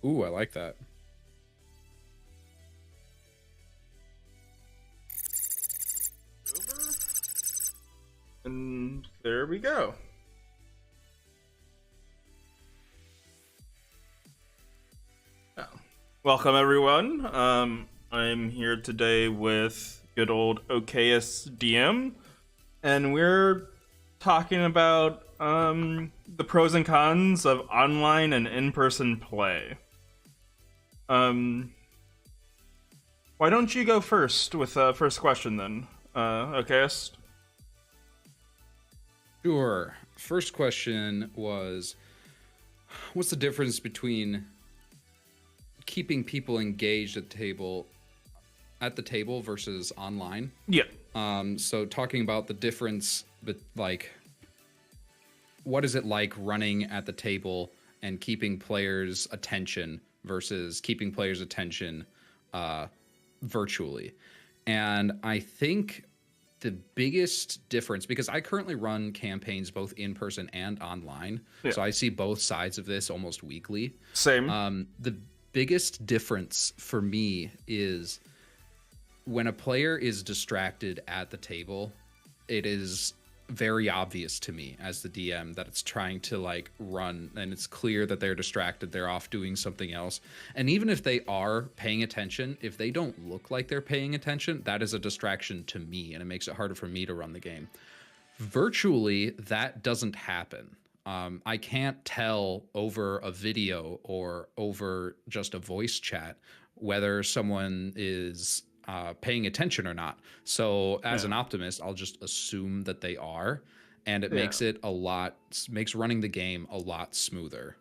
Ooh, I like that. Over. And there we go. Oh. Welcome everyone. I'm here today with good old Okayest DM, and we're talking about the pros and cons of online and in-person play. Why don't you go first with first question then, Okayest? Sure. First question was, what's the difference between keeping people engaged at the table versus online? Yeah. So talking about the difference, but like, what is it like running at the table and keeping players' attention versus keeping players' attention virtually? And I think the biggest difference, because I currently run campaigns both in person and online, Yeah. so I see both sides of this almost weekly. Same. The biggest difference for me is when a player is distracted at the table, it is very obvious to me as the DM that it's trying to like run, and it's clear that they're distracted, they're off doing something else. And even if they are paying attention, if they don't look like they're paying attention, that is a distraction to me, and it makes it harder for me to run the game. Virtually, that doesn't happen. I can't tell over a video or over just a voice chat whether someone is paying attention or not. So as an optimist, I'll just assume that they are, and it makes running the game a lot smoother.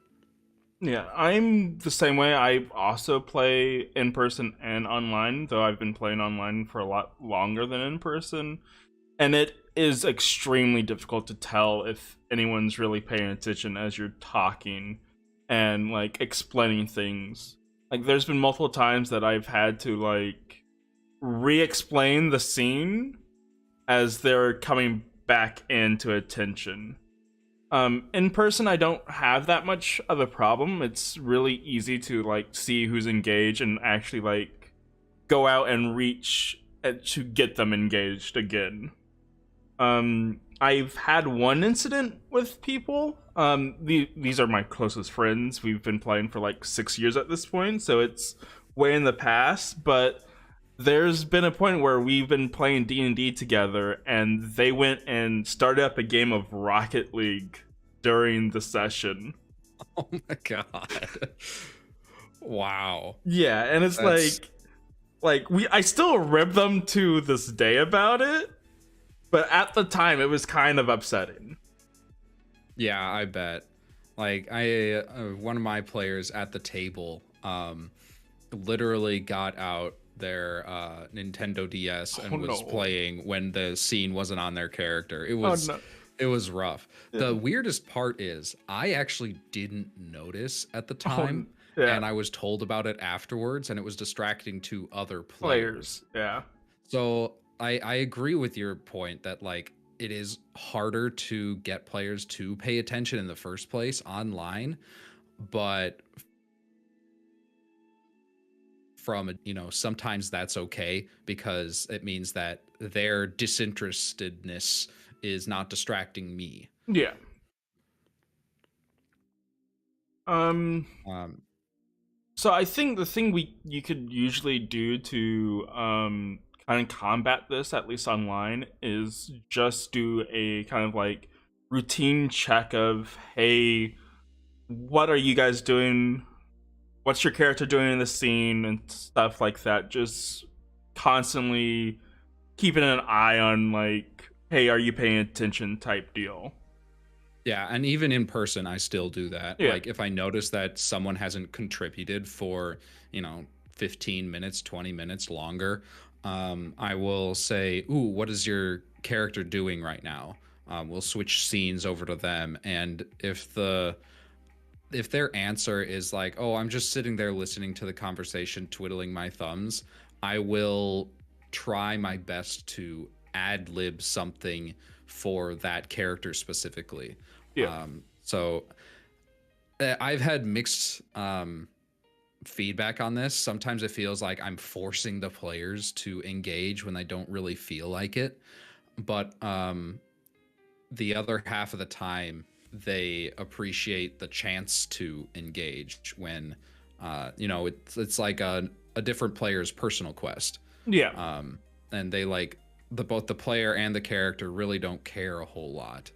Yeah, I'm the same way. I also play in person and online, though I've been playing online for a lot longer than in person. And it is extremely difficult to tell if anyone's really paying attention as you're talking and like explaining things. Like there's been multiple times that I've had to like re-explain the scene as they're coming back into attention. In person, I don't have that much of a problem. It's really easy to like see who's engaged and actually like go out and reach to get them engaged again. I've had one incident with people. These are my closest friends. We've been playing for like 6 years at this point, so it's way in the past. But there's been a point where we've been playing D&D together, and they went and started up a game of Rocket League during the session. Oh my god. Wow. Yeah, and it's I still rib them to this day about it, but at the time it was kind of upsetting. Yeah, I bet. Like I one of my players at the table literally got out their Nintendo DS and was playing when the scene wasn't on their character. It was it was rough. Yeah. The weirdest part is I actually didn't notice at the time, and I was told about it afterwards, and it was distracting to other players. Yeah. So I agree with your point that like it is harder to get players to pay attention in the first place online, but from sometimes that's okay because it means that their disinterestedness is not distracting me. Yeah. So I think the thing you could usually do to kind of combat this, at least online, is just do a kind of like routine check of, hey, what are you guys doing? What's your character doing in the scene and stuff like that? Just constantly keeping an eye on like, hey, are you paying attention type deal. Yeah, and even in person, I still do that. Yeah. Like if I notice that someone hasn't contributed for, 15 minutes, 20 minutes longer, I will say, ooh, what is your character doing right now? We'll switch scenes over to them. And if their answer is like, oh, I'm just sitting there listening to the conversation, twiddling my thumbs, I will try my best to ad-lib something for that character specifically. Yeah. So I've had mixed feedback on this. Sometimes it feels like I'm forcing the players to engage when they don't really feel like it. But the other half of the time, they appreciate the chance to engage when, it's like a different player's personal quest. Yeah. And they like both the player and the character really don't care a whole lot.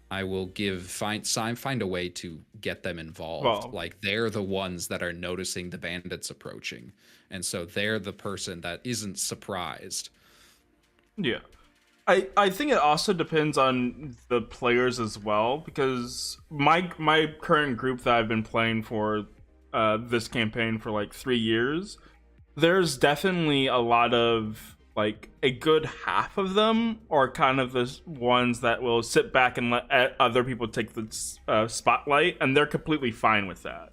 I will find a way to get them involved. Well, like they're the ones that are noticing the bandits approaching, and so they're the person that isn't surprised. yeah. I think it also depends on the players as well, because my current group that I've been playing for this campaign for like 3 years, there's definitely a lot of like a good half of them are kind of the ones that will sit back and let other people take the spotlight, and they're completely fine with that,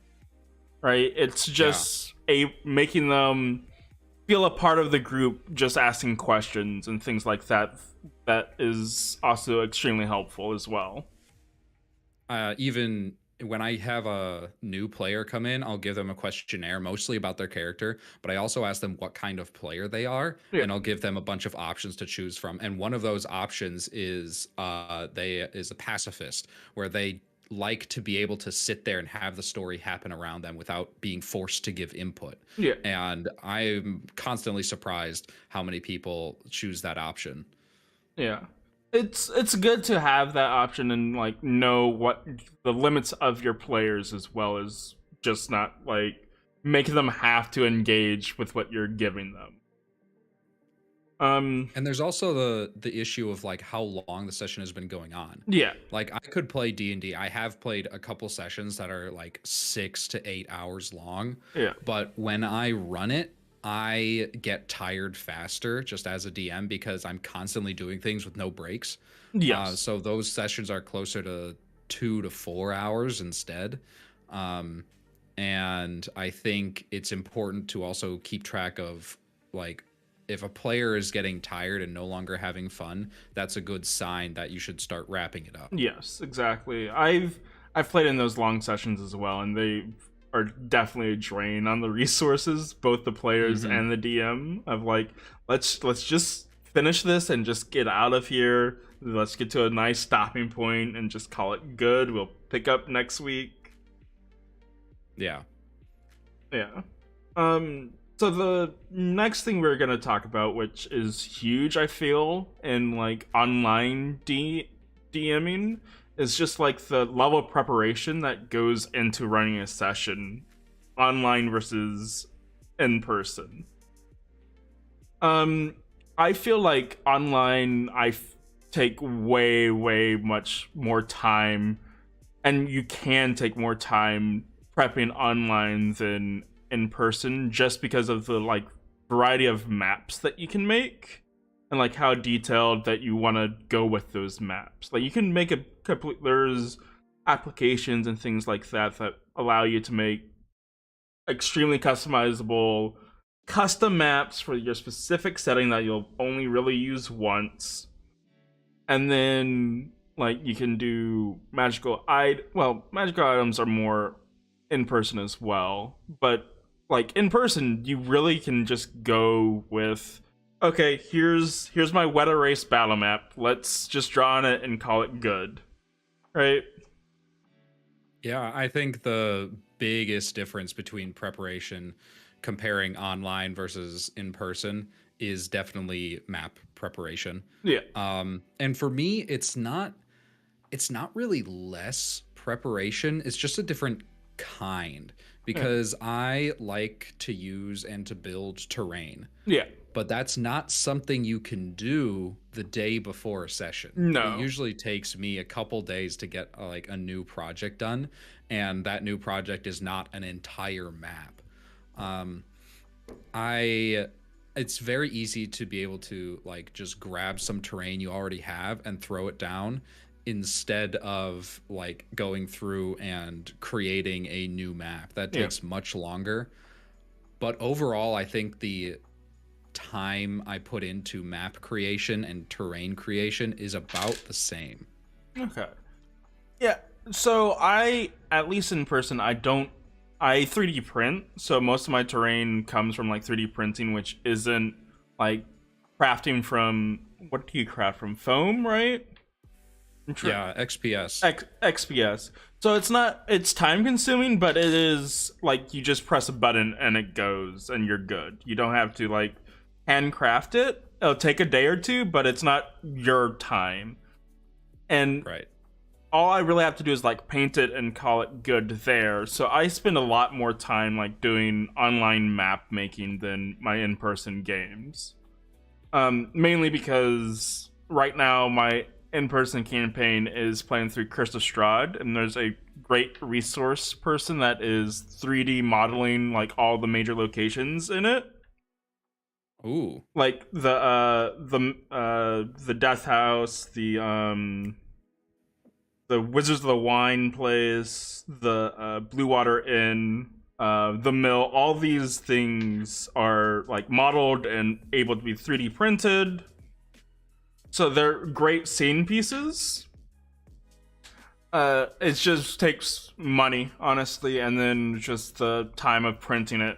right? It's just making them feel a part of the group, just asking questions and things like that. That is also extremely helpful as well. Even when I have a new player come in, I'll give them a questionnaire mostly about their character, but I also ask them what kind of player they are, and I'll give them a bunch of options to choose from. And one of those options is they is a pacifist, where they like to be able to sit there and have the story happen around them without being forced to give input. Yeah. And I'm constantly surprised how many people choose that option. Yeah. It's good to have that option and like know what the limits of your players, as well as just not like making them have to engage with what you're giving them. And there's also the issue of like how long the session has been going on. Yeah. Like I could play D&D. I have played a couple sessions that are like 6 to 8 hours long. Yeah. But when I run it, I get tired faster just as a DM because I'm constantly doing things with no breaks. Yes. So those sessions are closer to 2 to 4 hours instead. And I think it's important to also keep track of like, if a player is getting tired and no longer having fun, that's a good sign that you should start wrapping it up. Yes, exactly. I've played in those long sessions as well, and they are definitely a drain on the resources, both the players and the DM. Of like, let's just finish this and just get out of here. Let's get to a nice stopping point and just call it good. We'll pick up next week. Yeah. Yeah. So the next thing we're going to talk about, which is huge, I feel, in like online DMing, is just like the level of preparation that goes into running a session online versus in person. I feel like online take way much more time, and you can take more time prepping online than in person, just because of the like variety of maps that you can make and like how detailed that you want to go with those maps. Like you can make a complete, there's applications and things like that that allow you to make extremely customizable custom maps for your specific setting that you'll only really use once. And then like you can do magical items are more in person as well, but like in person you really can just go with, okay, here's my wet erase battle map, let's just draw on it and call it good, right? Yeah, I think the biggest difference between preparation comparing online versus in person is definitely map preparation. Yeah. And for me, it's not really less preparation, it's just a different kind, because I like to use and to build terrain. Yeah. But that's not something you can do the day before a session. No. It usually takes me a couple days to get like a new project done, and that new project is not an entire map. It's very easy to be able to like just grab some terrain you already have and throw it down, instead of like going through and creating a new map. That takes much longer. But overall, I think the time I put into map creation and terrain creation is about the same. Okay. Yeah. So I, at least in person, I don't I 3D print, so most of my terrain comes from like 3D printing, which isn't like crafting from, what do you craft from? Foam, right? Yeah, XPS. XPS. So it's time consuming, but it is like you just press a button and it goes and you're good. You don't have to like handcraft it. It'll take a day or two, but it's not your time. And Right. all I really have to do is like paint it and call it good there. So I spend a lot more time like doing online map making than my in-person games. Mainly because right now my in-person campaign is playing through Crystal Strahd, and there's a great resource person that is 3D modeling like all the major locations in it. Ooh. Like the Death House, the Wizards of the Wine place, the Blue Water Inn, the mill. All these things are like modeled and able to be 3D printed. So they're great scene pieces. It just takes money, honestly, and then just the time of printing it.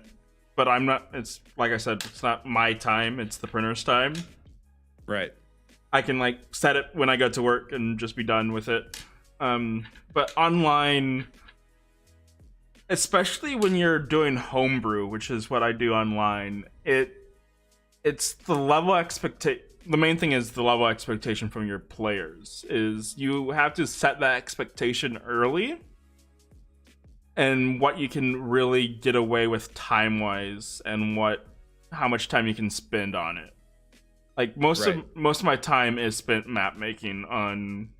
But I'm not, it's like I said, it's not my time, it's the printer's time. Right. I can like set it when I go to work and just be done with it. But online, especially when you're doing homebrew, which is what I do online, it's the level expectation. The main thing is the level expectation from your players is you have to set that expectation early, and what you can really get away with time wise, and how much time you can spend on it. Like most of my time is spent map making on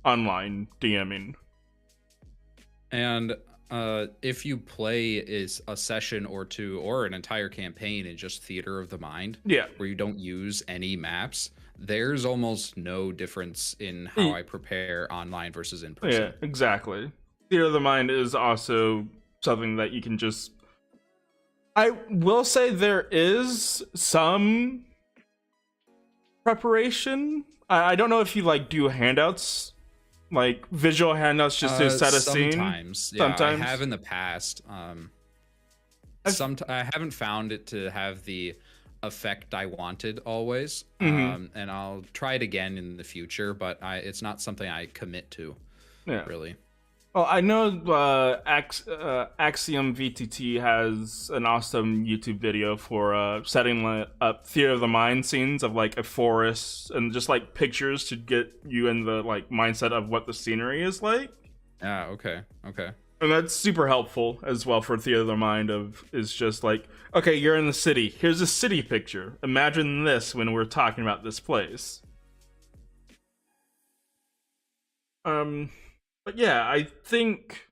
online DMing. And if you play a session or two or an entire campaign in just Theater of the Mind, where you don't use any maps, there's almost no difference in how I prepare online versus in person. Yeah, exactly. Theater of the Mind is also something that you can just... I will say there is some preparation. I don't know if you like do handouts, like visual handouts just to set a scene. Sometimes, yeah, I have in the past. I haven't found it to have the effect I wanted always, and I'll try it again in the future, but it's not something I commit to, really. Well, I know Axiom VTT has an awesome YouTube video for setting up Theater of the Mind scenes of like a forest and just like pictures to get you in the like mindset of what the scenery is like. Yeah, okay. And that's super helpful as well for Theater of the Mind is just like, okay, you're in the city. Here's a city picture. Imagine this when we're talking about this place. But yeah, I think,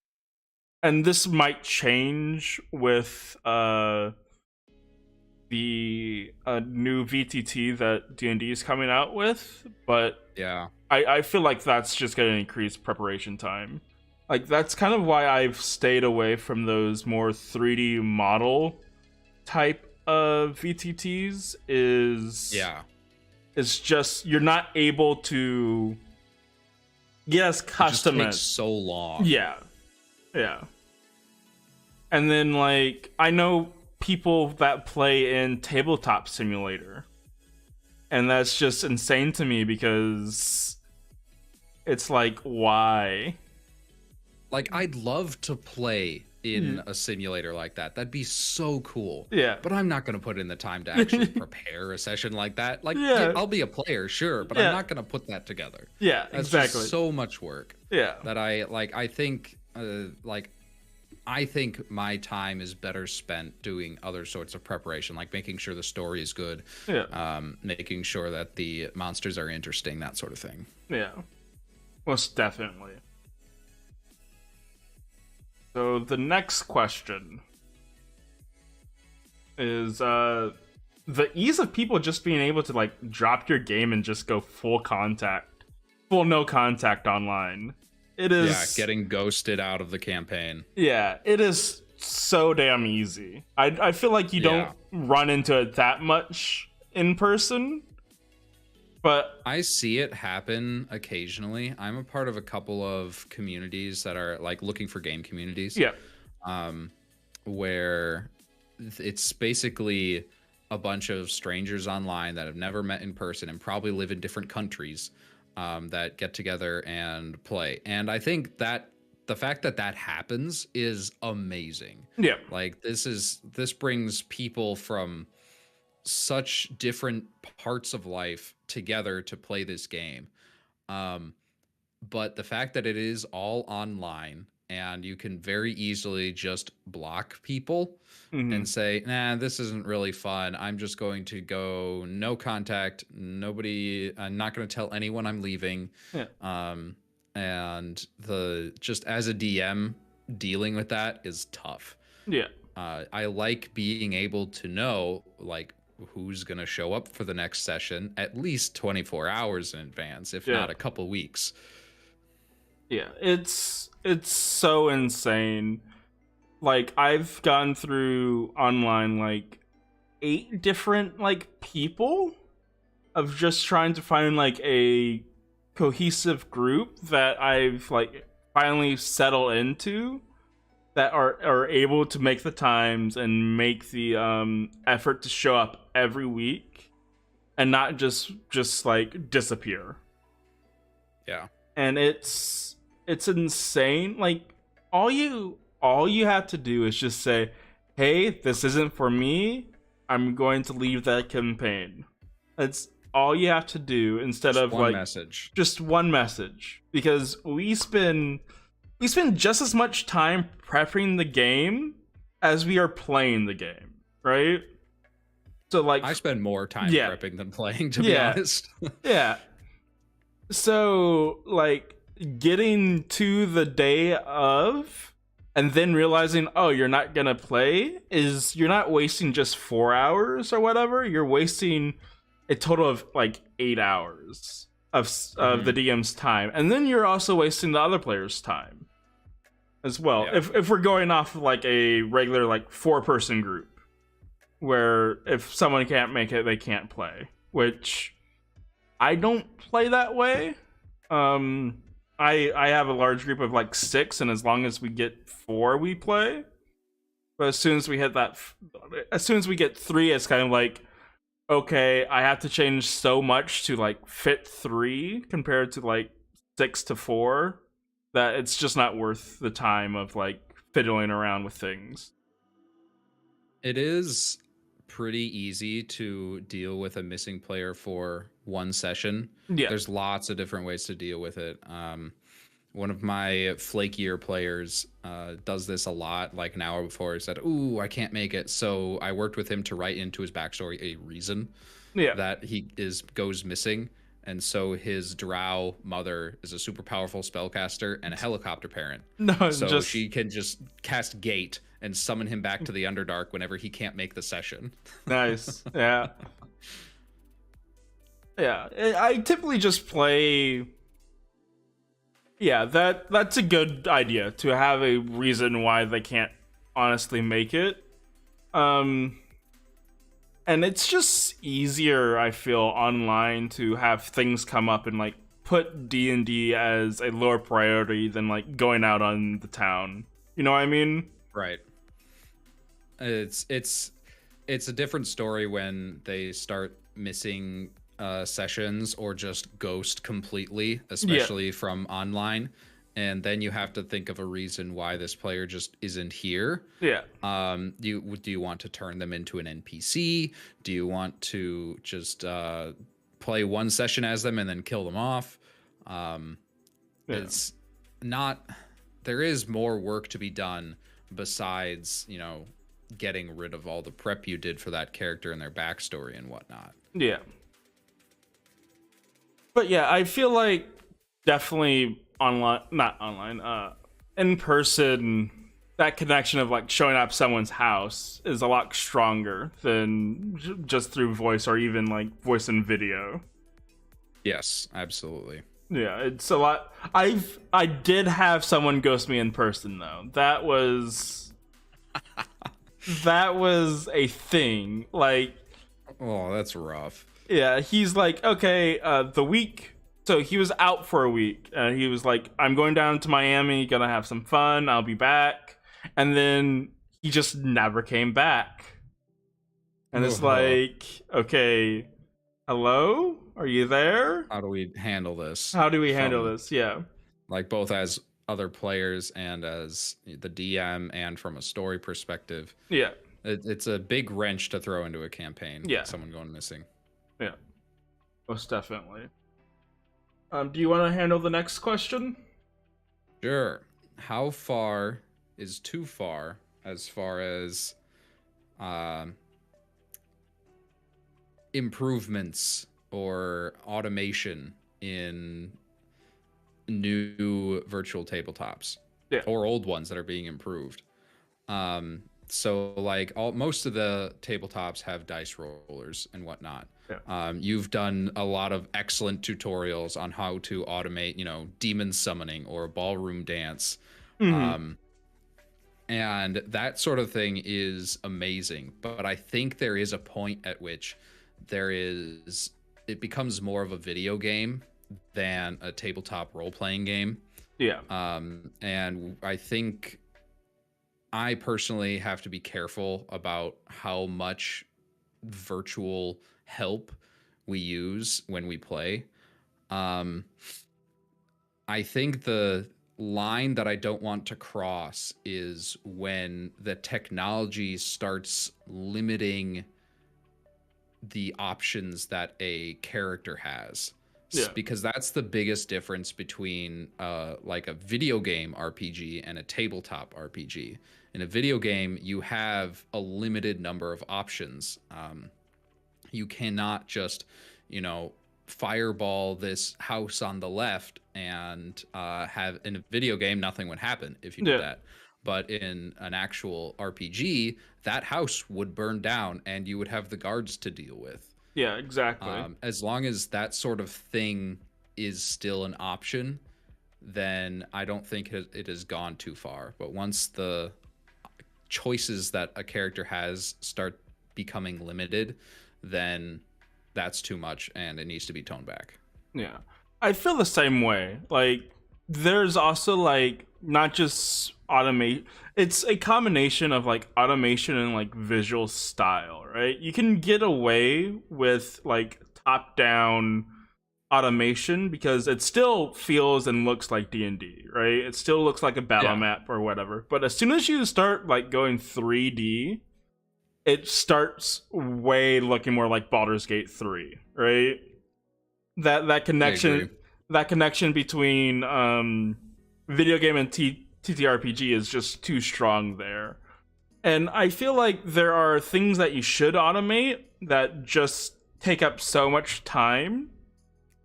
and this might change with the new VTT that D&D is coming out with, but yeah, I feel like that's just going to increase preparation time. Like, that's kind of why I've stayed away from those more 3D model type of VTTs is just, you're not able to... Yes, custom. It just takes so long. Yeah. And then, like, I know people that play in Tabletop Simulator, and that's just insane to me because it's like, why? Like, I'd love to play in a simulator like that. That'd be so cool. Yeah. But I'm not going to put in the time to actually prepare a session like that. Like, yeah, I'll be a player, sure, but I'm not going to put that together. Yeah, That's exactly. Just so much work. Yeah. That I think my time is better spent doing other sorts of preparation, like making sure the story is good. Yeah. Making sure that the monsters are interesting, that sort of thing. Yeah. Most definitely. So the next question is the ease of people just being able to like drop your game and just go full no contact online. It is getting ghosted out of the campaign. Yeah, it is so damn easy. I feel like you don't run into it that much in person. But I see it happen occasionally. I'm a part of a couple of communities that are like looking for game communities. Yeah. where it's basically a bunch of strangers online that have never met in person and probably live in different countries, that get together and play. And I think that the fact that that happens is amazing. Yeah. Like this brings people from such different parts of life together to play this game. Um, but the fact that it is all online and you can very easily just block people Mm-hmm. and say, nah, this isn't really fun. I'm just going to go no contact, nobody, I'm not going to tell anyone I'm leaving. Yeah. And the just as a DM, dealing with that is tough. Yeah. I like being able to know like who's going to show up for the next session at least 24 hours in advance, if not a couple weeks. Yeah, it's so insane. Like, I've gone through online like 8 different like people of just trying to find like a cohesive group that I've like finally settled into, that are able to make the times and make the effort to show up every week and not just like disappear. Yeah. And it's insane. Like, all you have to do is just say, hey, this isn't for me, I'm going to leave that campaign. That's all you have to do, instead Just of one like message. just one message. Because we spend just as much time prepping the game as we are playing the game, right? So like, I spend more time prepping than playing, to be honest. Yeah. So like, getting to the day of and then realizing, oh, you're not gonna play, is you're not wasting just 4 hours or whatever. You're wasting a total of like 8 hours of the DM's time, and then you're also wasting the other player's time as well. Yeah. If we're going off of like a regular like 4-person group, where if someone can't make it, they can't play, which I don't play that way. I have a large group of like 6, and as long as we get 4, we play. But as soon as we hit that, as soon as we get 3, it's kind of like, okay, I have to change so much to like fit 3 compared to like 6 to 4, that it's just not worth the time of like fiddling around with things. It is pretty easy to deal with a missing player for one session. Yeah. There's lots of different ways to deal with it. One of my flakier players does this a lot. Like an hour before, he said, ooh, I can't make it. So I worked with him to write into his backstory a reason that he goes missing. And so his drow mother is a super powerful spellcaster and a helicopter parent. So she can just cast Gate and summon him back to the Underdark whenever he can't make the session. Nice. Yeah. Yeah. I typically just play. Yeah, that's a good idea, to have a reason why they can't honestly make it. And it's just easier, I feel, online to have things come up and like put D&D as a lower priority than like going out on the town. You know what I mean? Right. It's a different story when they start missing sessions or just ghost completely, especially from online. And then you have to think of a reason why this player just isn't here. Yeah. Do you want to turn them into an NPC? Do you want to just play one session as them and then kill them off? It's not. There is more work to be done besides, getting rid of all the prep you did for that character and their backstory and whatnot. Yeah. But yeah, I feel like definitely in person, that connection of like showing up someone's house is a lot stronger than just through voice, or even like voice and video. Yes, absolutely. Yeah, it's a lot. I did have someone ghost me in person though. That was a thing. Like, oh, that's rough. Yeah, he's like, okay, the week. So he was out for a week. He was like, I'm going down to Miami, gonna have some fun. I'll be back. And then he just never came back. And it's Ugh. like, okay, hello? Are you there? How do we handle this How do we handle from this? Yeah. like both as other players and as the DM and from a story perspective? Yeah. It's a big wrench to throw into a campaign. Yeah. Someone going missing. Yeah. Most definitely. Do you want to handle the next question? Sure. How far is too far as um, improvements or automation in new virtual tabletops, Yeah. or old ones that are being improved? So like most of the tabletops have dice rollers and whatnot. Yeah. You've done a lot of excellent tutorials on how to automate, demon summoning or ballroom dance. Mm-hmm. Um, and that sort of thing is amazing. But I think there is a point at which it becomes more of a video game than a tabletop role-playing game. Yeah. And I think I personally have to be careful about how much virtual help we use when we play. I think the line that I don't want to cross is when the technology starts limiting the options that a character has. Yeah. Because that's the biggest difference between like a video game RPG and a tabletop RPG. In a video game, you have a limited number of options. You cannot just, fireball this house on the left and have in a video game, nothing would happen if you did that. But in an actual RPG, that house would burn down and you would have the guards to deal with. Yeah, exactly. As long as that sort of thing is still an option, then I don't think it has gone too far. But once the choices that a character has start becoming limited, then that's too much and it needs to be toned back. Yeah. I feel the same way. Like, there's also, like, not just automate. It's a combination of, like, automation and, like, visual style, right? You can get away with, like, top-down automation because it still feels and looks like D&D, right? It still looks like a battle map or whatever. But as soon as you start, like, going 3D, it starts way looking more like Baldur's Gate 3, right? That connection between video game and TTRPG is just too strong there. And I feel like there are things that you should automate that just take up so much time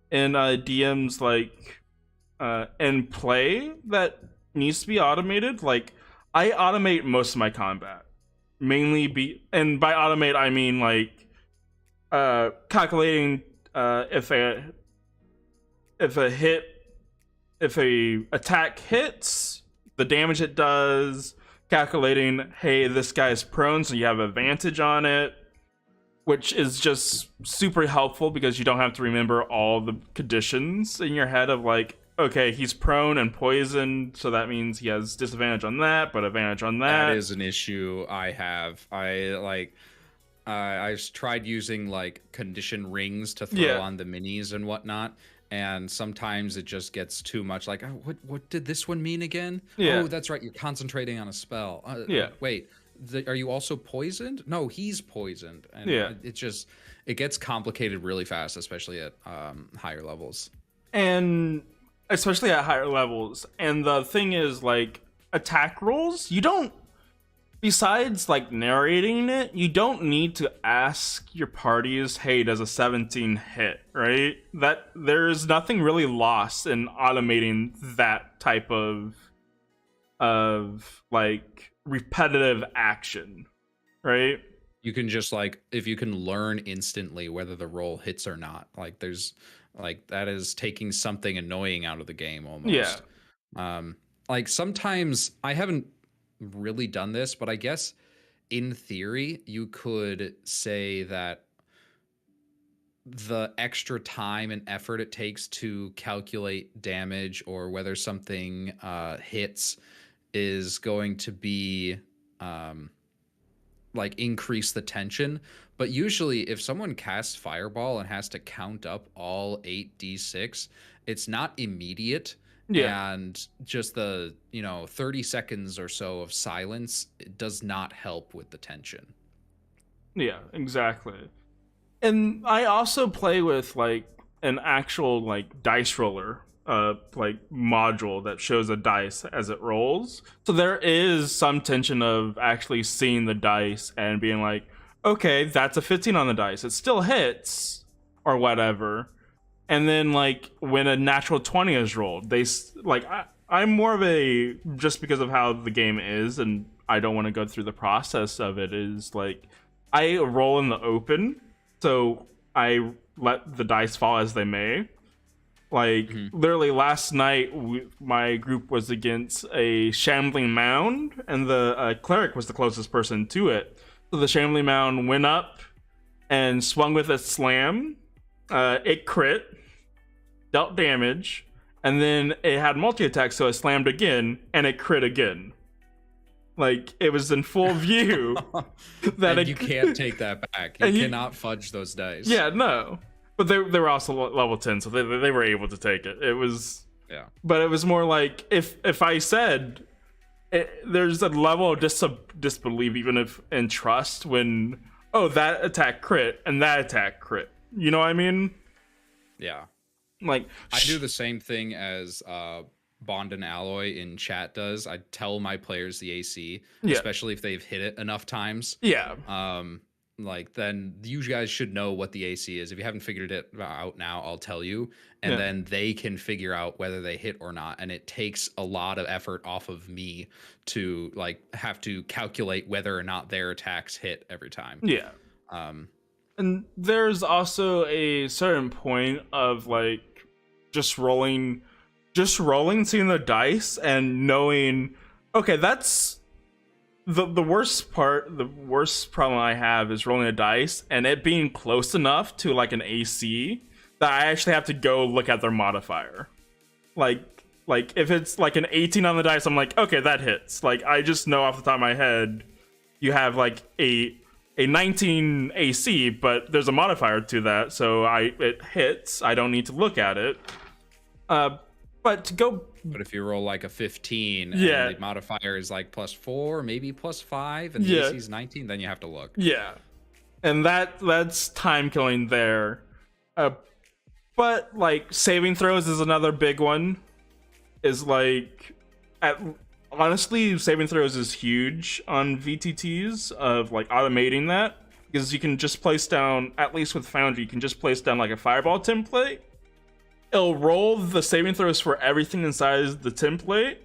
in DMs like in play that needs to be automated. Like, I automate most of my combat. Mainly and by automate I mean like calculating if a attack hits, the damage it does, calculating, hey, this guy's prone, so you have advantage on it, which is just super helpful because you don't have to remember all the conditions in your head of like, okay, he's prone and poisoned, so that means he has disadvantage on that, but advantage on that. That is an issue I have. I've tried using like condition rings to throw on the minis and whatnot, and sometimes it just gets too much. Like, oh, what did this one mean again? Yeah. Oh, that's right, you're concentrating on a spell. Wait, are you also poisoned? No, he's poisoned. And it gets complicated really fast, especially at higher levels. And especially at higher levels. And the thing is, like, attack rolls, you don't, besides like narrating it, you don't need to ask your parties, hey, does a 17 hit, right? That there's nothing really lost in automating that type of like repetitive action, right? You can just like, if you can learn instantly whether the roll hits or not, like there's like, that is taking something annoying out of the game almost. Like sometimes I haven't really done this, but I guess in theory you could say that the extra time and effort it takes to calculate damage or whether something hits is going to be like increase the tension. But usually if someone casts fireball and has to count up all 8d6, it's not immediate. Yeah. And just the 30 seconds or so of silence, it does not help with the tension. Yeah, exactly. And I also play with like an actual like dice roller like module that shows a dice as it rolls. So there is some tension of actually seeing the dice and being like, okay, that's a 15 on the dice. It still hits or whatever. And then like when a natural 20 is rolled, I'm more of a, just because of how the game is and I don't want to go through the process of it, is like I roll in the open. So I let the dice fall as they may. Like, literally last night, my group was against a shambling mound, and the cleric was the closest person to it. So the shambling mound went up and swung with a slam. It crit, dealt damage, and then it had multi-attack, so it slammed again, and it crit again. Like, it was in full view. That you can't take that back. You cannot fudge those dice. Yeah, no. But they were also level 10, so they were able to take it. It was... Yeah. But it was more like, if I said... there's a level of disbelief, even if in trust, when... Oh, that attack crit, and that attack crit. You know what I mean? Yeah. Like... I do the same thing as... Bond and Alloy in chat does. I tell my players the AC, especially if they've hit it enough times. Yeah. Like, then you guys should know what the AC is. If you haven't figured it out now, I'll tell you. And then they can figure out whether they hit or not. And it takes a lot of effort off of me to like have to calculate whether or not their attacks hit every time. Yeah. And there's also a certain point of like just rolling, seeing the dice and knowing, okay, that's the worst part. The worst problem I have is rolling a dice and it being close enough to like an AC that I actually have to go look at their modifier. Like if it's like an 18 on the dice, I'm like, okay, that hits. Like, I just know off the top of my head you have like a 19 AC, but there's a modifier to that, so it hits. I don't need to look at it. But if you roll like a 15 and the modifier is like +4, maybe +5, and the AC is 19, then you have to look. Yeah. And that's time killing there. But like saving throws is another big one. Is like honestly, saving throws is huge on VTTs of like automating that, because you can just place down, at least with Foundry, you can just place down like a fireball template. It'll roll the saving throws for everything inside the template,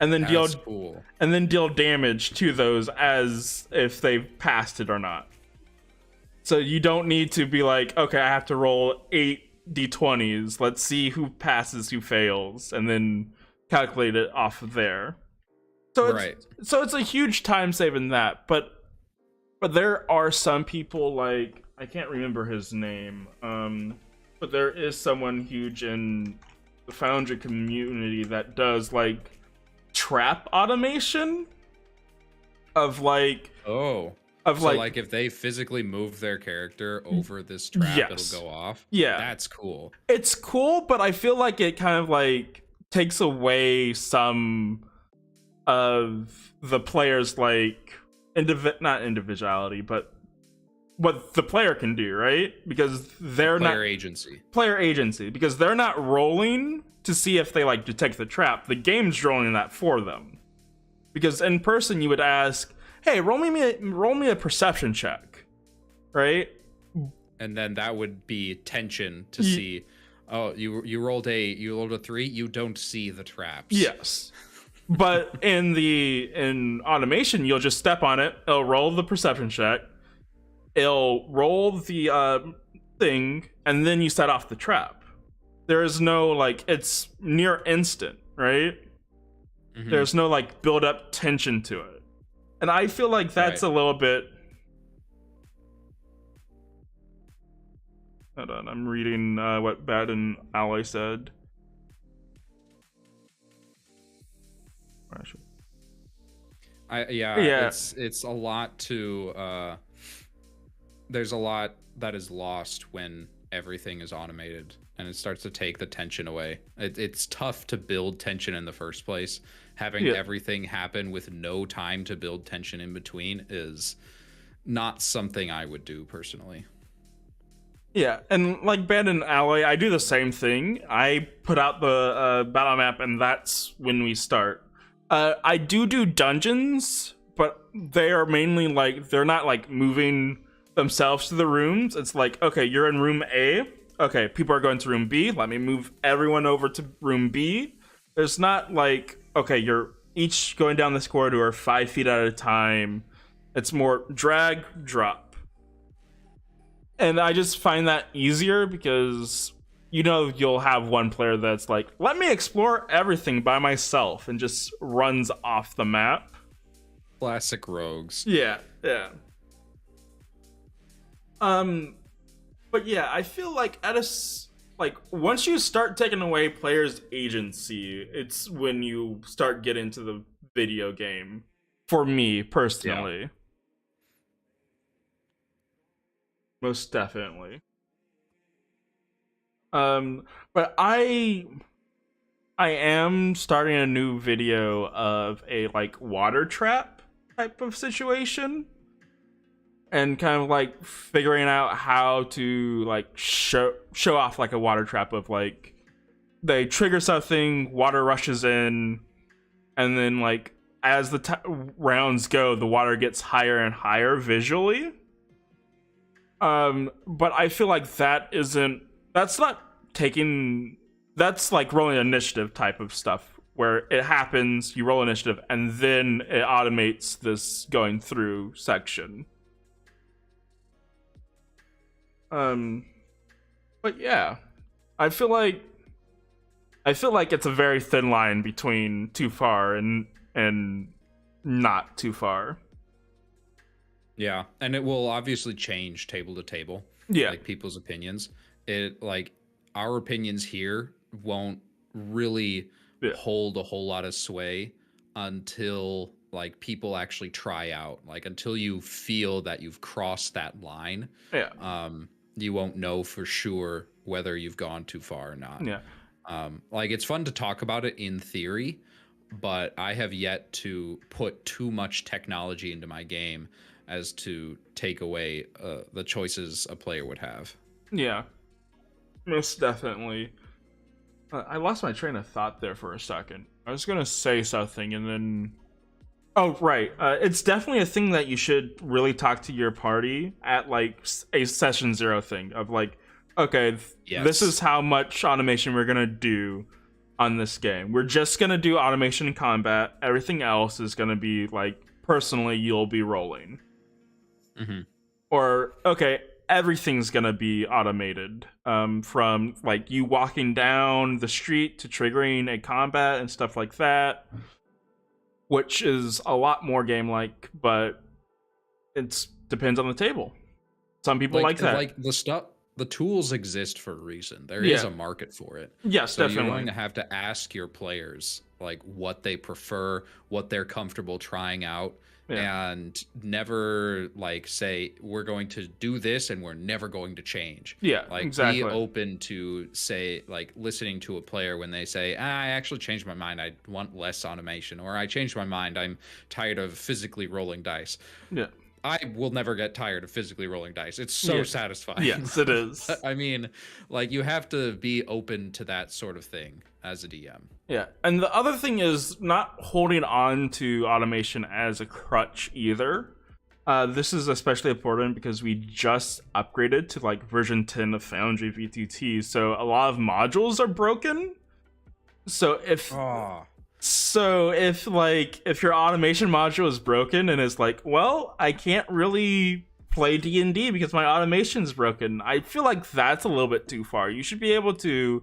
and then deal damage to those as if they've passed it or not. So you don't need to be like, okay, I have to roll 8 d20s. Let's see who passes, who fails, and then calculate it off of there. So it's a huge time save in that. But there are some people, like, I can't remember his name. But there is someone huge in the Foundry community that does like trap automation of like like if they physically move their character over this trap, it'll go off. Yeah, that's cool. It's cool, but I feel like it kind of like takes away some of the player's like not individuality, but what the player can do, right? Because they're player agency, because they're not rolling to see if they like detect the trap. The game's rolling that for them. Because in person you would ask, hey, roll me a perception check, right? And then that would be tension to see, oh, you rolled a 3, you don't see the traps. Yes. But in automation, you'll just step on it, it'll roll the perception check, it'll roll the thing, and then you set off the trap. There is no, like, it's near instant, right? Mm-hmm. There's no, like, build up tension to it. And I feel like that's a little bit... Hold on, I'm reading what Dnd Vtt said. Yeah, Yeah. it's a lot to there's a lot that is lost when everything is automated and it starts to take the tension away. It's tough to build tension in the first place. Having Yeah. everything happen with no time to build tension in between is not something I would do personally. Yeah, and like Band and Alloy, I do the same thing. I put out the battle map, and that's when we start. I do dungeons, but they are mainly like they're not like moving themselves to the rooms. It's like, okay, you're in room A. Okay, people are going to room B. Let me move everyone over to room B. There's not like, okay, you're each going down this corridor 5 feet at a time. It's more drag, drop. And I just find that easier because you'll have one player that's like, let me explore everything by myself, and just runs off the map. Classic rogues. Yeah. But yeah, I feel like once you start taking away players' agency, it's when you start getting into the video game. For me personally. Yeah. Most definitely. But I am starting a new video of a like water trap type of situation, and kind of like figuring out how to like show off like a water trap of like they trigger something, water rushes in, and then like as the rounds go, the water gets higher and higher visually. But I feel like that's like rolling initiative type of stuff, where it happens, you roll initiative, and then it automates this going through section. But yeah, I feel like it's a very thin line between too far and not too far. Yeah, and it will obviously change table to table. Yeah, like people's opinions. It like our opinions here won't really hold a whole lot of sway until like people actually try out. Like until you feel that you've crossed that line. Yeah. You won't know for sure whether you've gone too far or not. Yeah. Like it's fun to talk about it in theory, but I have yet to put too much technology into my game as to take away the choices a player would have. Yeah, most definitely. I lost my train of thought there for a second. I was gonna say something and then... Oh, right. It's definitely a thing that you should really talk to your party at like a session 0 thing of like, okay, This is how much automation we're gonna do on this game. We're just gonna do automation in combat. Everything else is gonna be like, personally, you'll be rolling. Mm-hmm. Or, okay, everything's gonna be automated, from like you walking down the street to triggering a combat and stuff like that, which is a lot more game-like, but it depends on the table. Some people like that. Like the tools exist for a reason. There is a market for it. Yes, so definitely. You're going to have to ask your players like what they prefer, what they're comfortable trying out. And never like say we're going to do this and we're never going to change. Yeah, like exactly. Be open to say like listening to a player when they say, I actually changed my mind, I want less automation, or I changed my mind, I'm tired of physically rolling dice. Yeah, I will never get tired of physically rolling dice. It's so satisfying. Yes, it is. I mean, like you have to be open to that sort of thing as a DM. Yeah, and the other thing is not holding on to automation as a crutch either. This is especially important because we just upgraded to like version 10 of Foundry VTT, so a lot of modules are broken. So if your automation module is broken and it's like, well, I can't really play D&D because my automation's broken, I feel like that's a little bit too far. You should be able to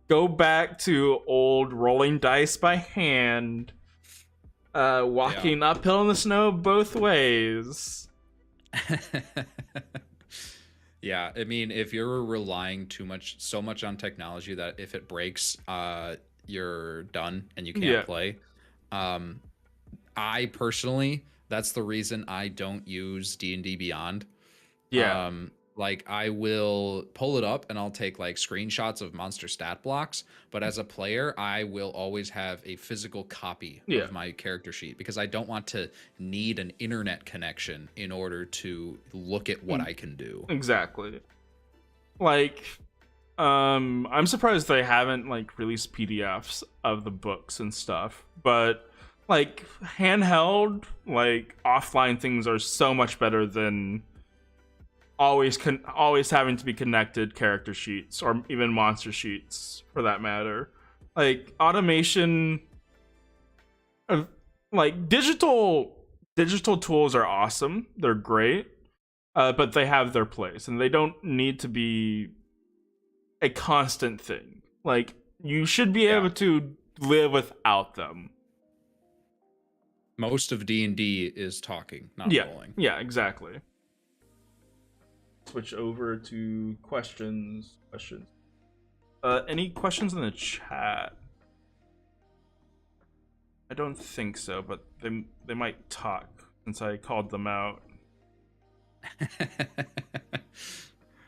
go back to old rolling dice by hand, walking uphill in the snow both ways. Yeah, I mean, if you're relying so much on technology that if it breaks, you're done and you can't play. I personally, that's the reason I don't use D&D Beyond. Yeah. Like I will pull it up and I'll take like screenshots of monster stat blocks, but as a player, I will always have a physical copy Yeah. of my character sheet because I don't want to need an internet connection in order to look at what I can do. Exactly. Like, I'm surprised they haven't like released PDFs of the books and stuff, but like handheld, like offline things are so much better than always having to be connected character sheets or even monster sheets for that matter. Like automation, like digital tools are awesome. They're great, but they have their place and they don't need to be a constant thing. Like you should be able to live without them. Most of D&D is talking, not rolling. Yeah, exactly. Switch over to questions. Any questions in the chat? I don't think so, but they might talk since I called them out.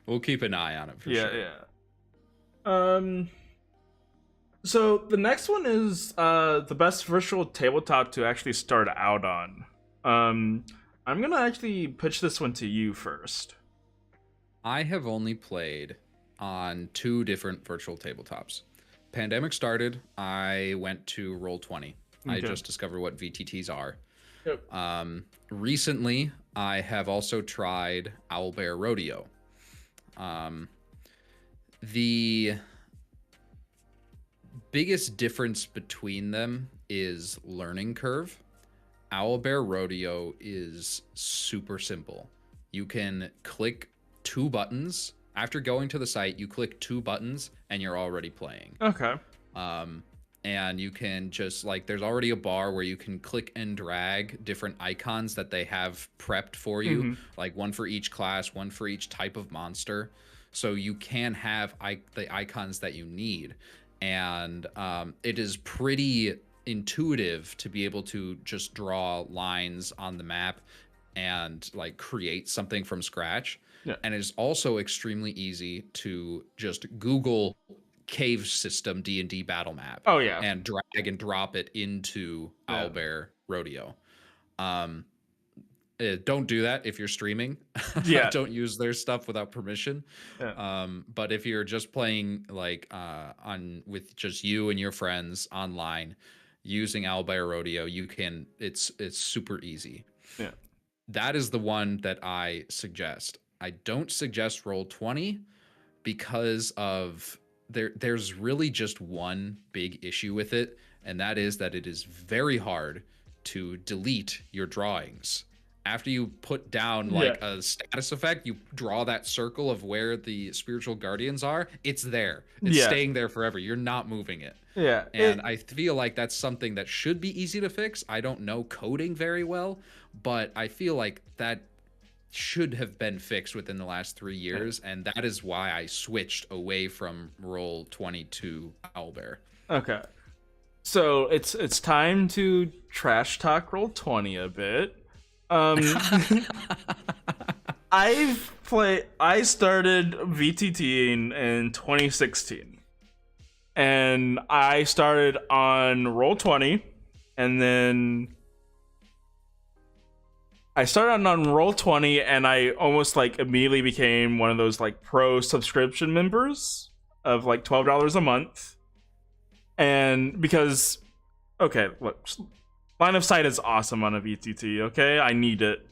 We'll keep an eye on it for sure. Yeah. So the next one is the best virtual tabletop to actually start out on. I'm gonna actually pitch this one to you first. I have only played on 2 different virtual tabletops. Pandemic started, I went to Roll20. Okay. I just discovered what VTTs are. Yep. Recently, I have also tried Owlbear Rodeo. The biggest difference between them is learning curve. Owlbear Rodeo is super simple. You can click 2 buttons. After going to the site, you click 2 buttons and you're already playing. Okay. And you can just like, there's already a bar where you can click and drag different icons that they have prepped for you, like one for each class, one for each type of monster. So you can have the icons that you need. And it is pretty intuitive to be able to just draw lines on the map and like create something from scratch. Yeah. And it's also extremely easy to just Google cave system D&D battle map. Oh yeah. And drag and drop it into Owlbear Rodeo. Don't do that if you're streaming. Yeah. Don't use their stuff without permission. Yeah. But if you're just playing like on with just you and your friends online using Owlbear Rodeo, you can. It's super easy. Yeah. That is the one that I suggest. I don't suggest Roll20 because of there's really just one big issue with it, and that is that it is very hard to delete your drawings. After you put down like a status effect, you draw that circle of where the spiritual guardians are. It's there. It's staying there forever. You're not moving it. Yeah. And I feel like that's something that should be easy to fix. I don't know coding very well, but I feel like that should have been fixed within the last 3 years, and that is why I switched away from Roll20 to Owlbear. Okay. So it's time to trash talk Roll20 a bit. I started VTTing in 2016, and I started on Roll20, and then I started on Roll20, and I almost like immediately became one of those like pro subscription members of like $12 a month. And because, okay, look, line of sight is awesome on a VTT. Okay, I need it.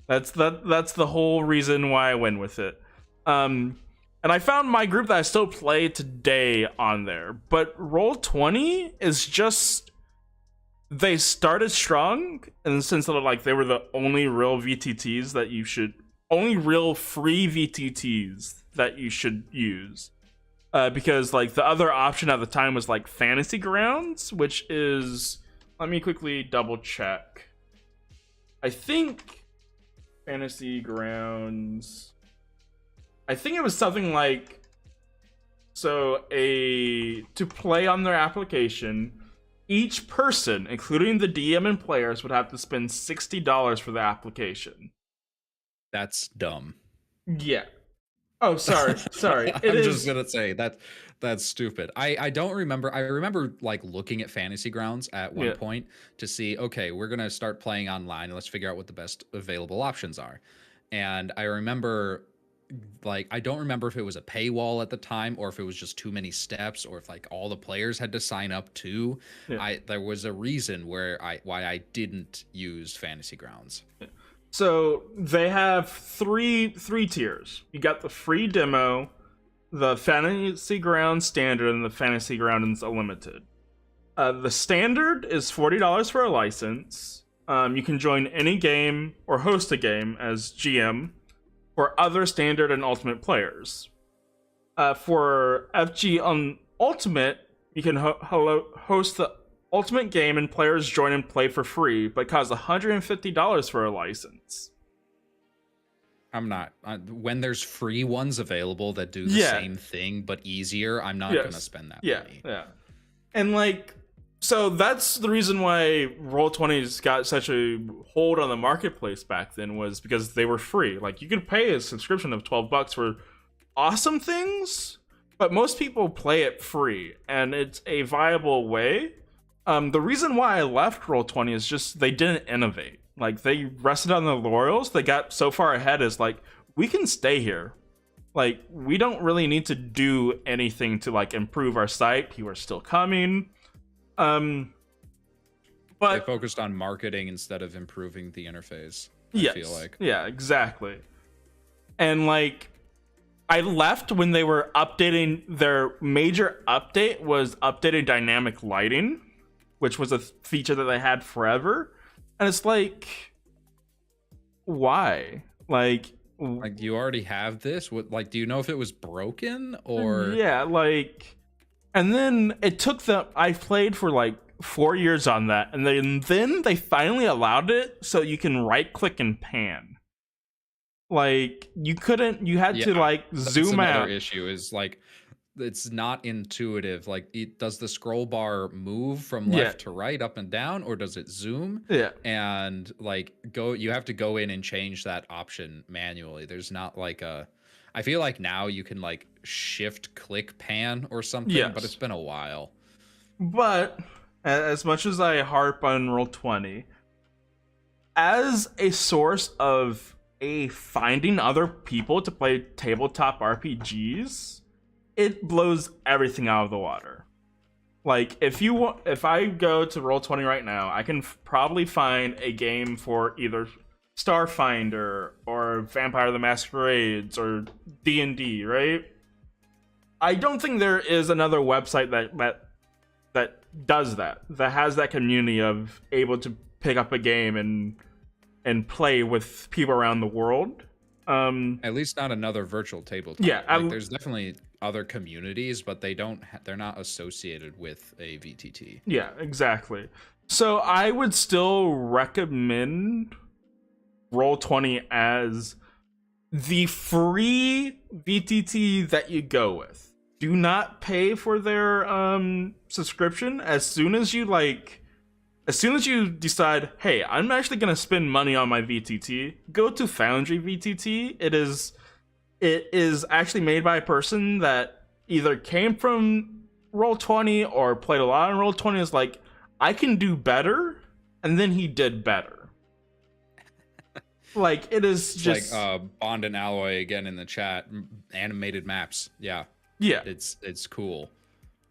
That's the whole reason why I went with it. And I found my group that I still play today on there. But Roll20 is just, they started strong in the sense that like they were the only real VTTs that you should, only real free VTTs that you should use. Because like the other option at the time was like Fantasy Grounds, which is, let me quickly double check. I think Fantasy Grounds, I think it was something like, so to play on their application, each person, including the DM and players, would have to spend $60 for the application. That's dumb. Yeah. Oh, sorry. It I'm is. just gonna say that's stupid. I don't remember. I remember like looking at Fantasy Grounds at one point to see, okay, we're gonna start playing online and let's figure out what the best available options are. And I remember, like, I don't remember if it was a paywall at the time or if it was just too many steps or if like all the players had to sign up too. There was a reason why I didn't use Fantasy Grounds. So they have three tiers. You got the free demo, the Fantasy Grounds Standard, and the Fantasy Grounds Unlimited. The Standard is $40 for a license. You can join any game or host a game as GM for other Standard and Ultimate players. For FG on Ultimate, you can host the Ultimate game and players join and play for free, but costs $150 for a license. I'm not. When there's free ones available that do the same thing but easier, I'm not gonna spend that money. Yeah. And like, so that's the reason why Roll20's got such a hold on the marketplace back then, was because they were free. Like, you could pay a subscription of $12 for awesome things, but most people play it free, and it's a viable way. The reason why I left Roll20 is just they didn't innovate. Like, they rested on their laurels. They got so far ahead as like, we can stay here. Like, we don't really need to do anything to like improve our site. People are still coming. But they focused on marketing instead of improving the interface. I feel like. Yeah, exactly. And like, I left when they were updating. Their major update was updated dynamic lighting, which was a feature that they had forever. And it's like, why? Like you already have this? What, like, do you know if it was broken or? Yeah, like, and then it took them. I played for like 4 years on that, and then they finally allowed it so you can right click and pan. Like, you couldn't. You had to like zoom out. Another issue is like, it's not intuitive. Like, does the scroll bar move from left to right, up and down, or does it zoom? And like, you have to go in and change that option manually. There's not like I feel like now you can like shift click pan or something, but it's been a while. But as much as I harp on Roll20, as a source of finding other people to play tabletop RPGs, it blows everything out of the water. Like, if I go to Roll20 right now, I can probably find a game for either Starfinder or Vampire the Masquerades or D&D, right? I don't think there is another website that does that has that community of able to pick up a game and play with people around the world. At least not another virtual tabletop. Yeah, like, there's definitely other communities, but they're not associated with a VTT. Yeah, exactly. So I would still recommend Roll20 as the free VTT that you go with. Do not pay for their subscription. As soon as you decide, hey, I'm actually gonna spend money on my VTT, go to Foundry VTT. It is actually made by a person that either came from Roll20 or played a lot on Roll20. Is like, I can do better, and then he did better. Like, it is just like Bond and Alloy again in the chat. Animated maps, yeah, it's cool.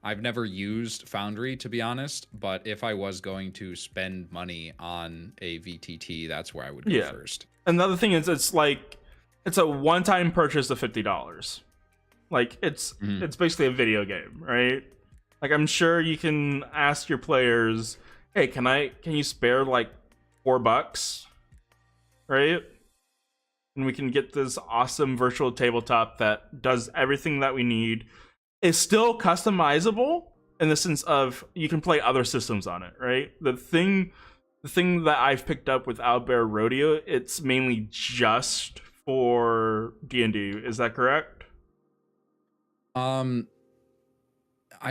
I've never used Foundry, to be honest, but if I was going to spend money on a VTT, that's where I would go first. Another thing is, it's a one-time purchase of $50. Like, it's basically a video game, right? Like, I'm sure you can ask your players, hey, can you spare like $4, right? And we can get this awesome virtual tabletop that does everything that we need. It's still customizable in the sense of you can play other systems on it, right? The thing that I've picked up with Owlbear Rodeo, it's mainly just for D&D. Is that correct? I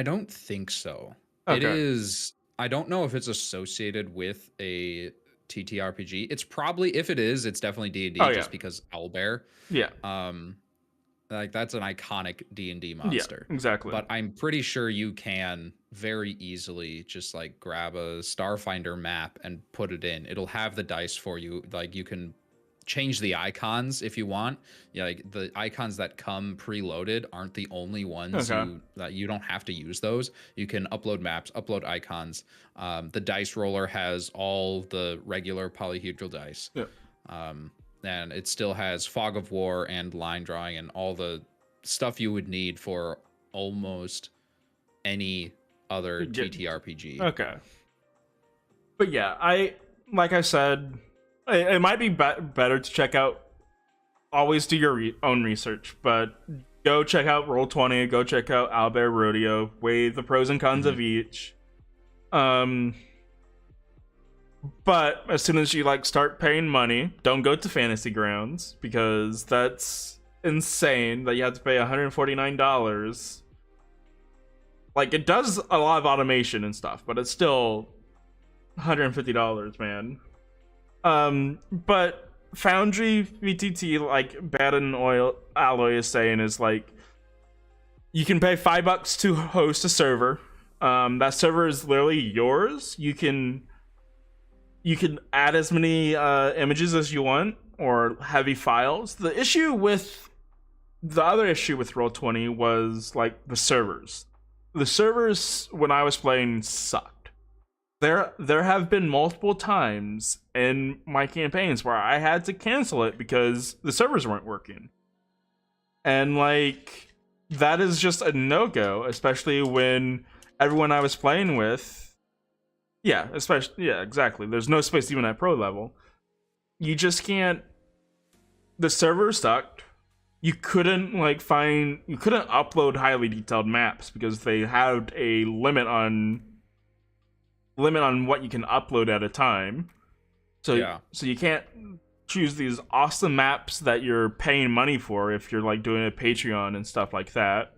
don't think so. Okay. It is. I don't know if it's associated with a TTRPG. It's probably, if it is, it's definitely D&D, Oh, yeah. just because owlbear. Yeah. Like that's an iconic D&D Yeah, monster. exactly. But I'm pretty sure you can very easily just like grab a Starfinder map and put it in. It'll have the dice for you. Like you can change the icons if you want. Yeah, like the icons that come preloaded aren't the only ones Okay. that you don't have to use those. You can upload maps, upload icons. The dice roller has all the regular polyhedral dice. Yeah. And it still has fog of war and line drawing and all the stuff you would need for almost any other TTRPG. Okay. But yeah, like I said, it might be better to check out. Always do your own research, but go check out Roll20. Go check out Owlbear Rodeo. Weigh the pros and cons of each. But as soon as you like start paying money, don't go to Fantasy Grounds, because that's insane that you have to pay $149. Like, it does a lot of automation and stuff, but it's still $150, man. But Foundry VTT, like Dnd Alloy is saying, is like you can pay $5 to host a server. That server is literally yours. You can add as many images as you want, or heavy files. The other issue with Roll20 was like the servers. The servers when I was playing sucked. There have been multiple times in my campaigns where I had to cancel it because the servers weren't working. And like that is just a no-go, especially when everyone I was playing with, yeah, exactly. There's no space even at pro level. You just can't. The server sucked. You couldn't upload highly detailed maps because they had a limit on what you can upload at a time. So you can't choose these awesome maps that you're paying money for if you're like doing a Patreon and stuff like that,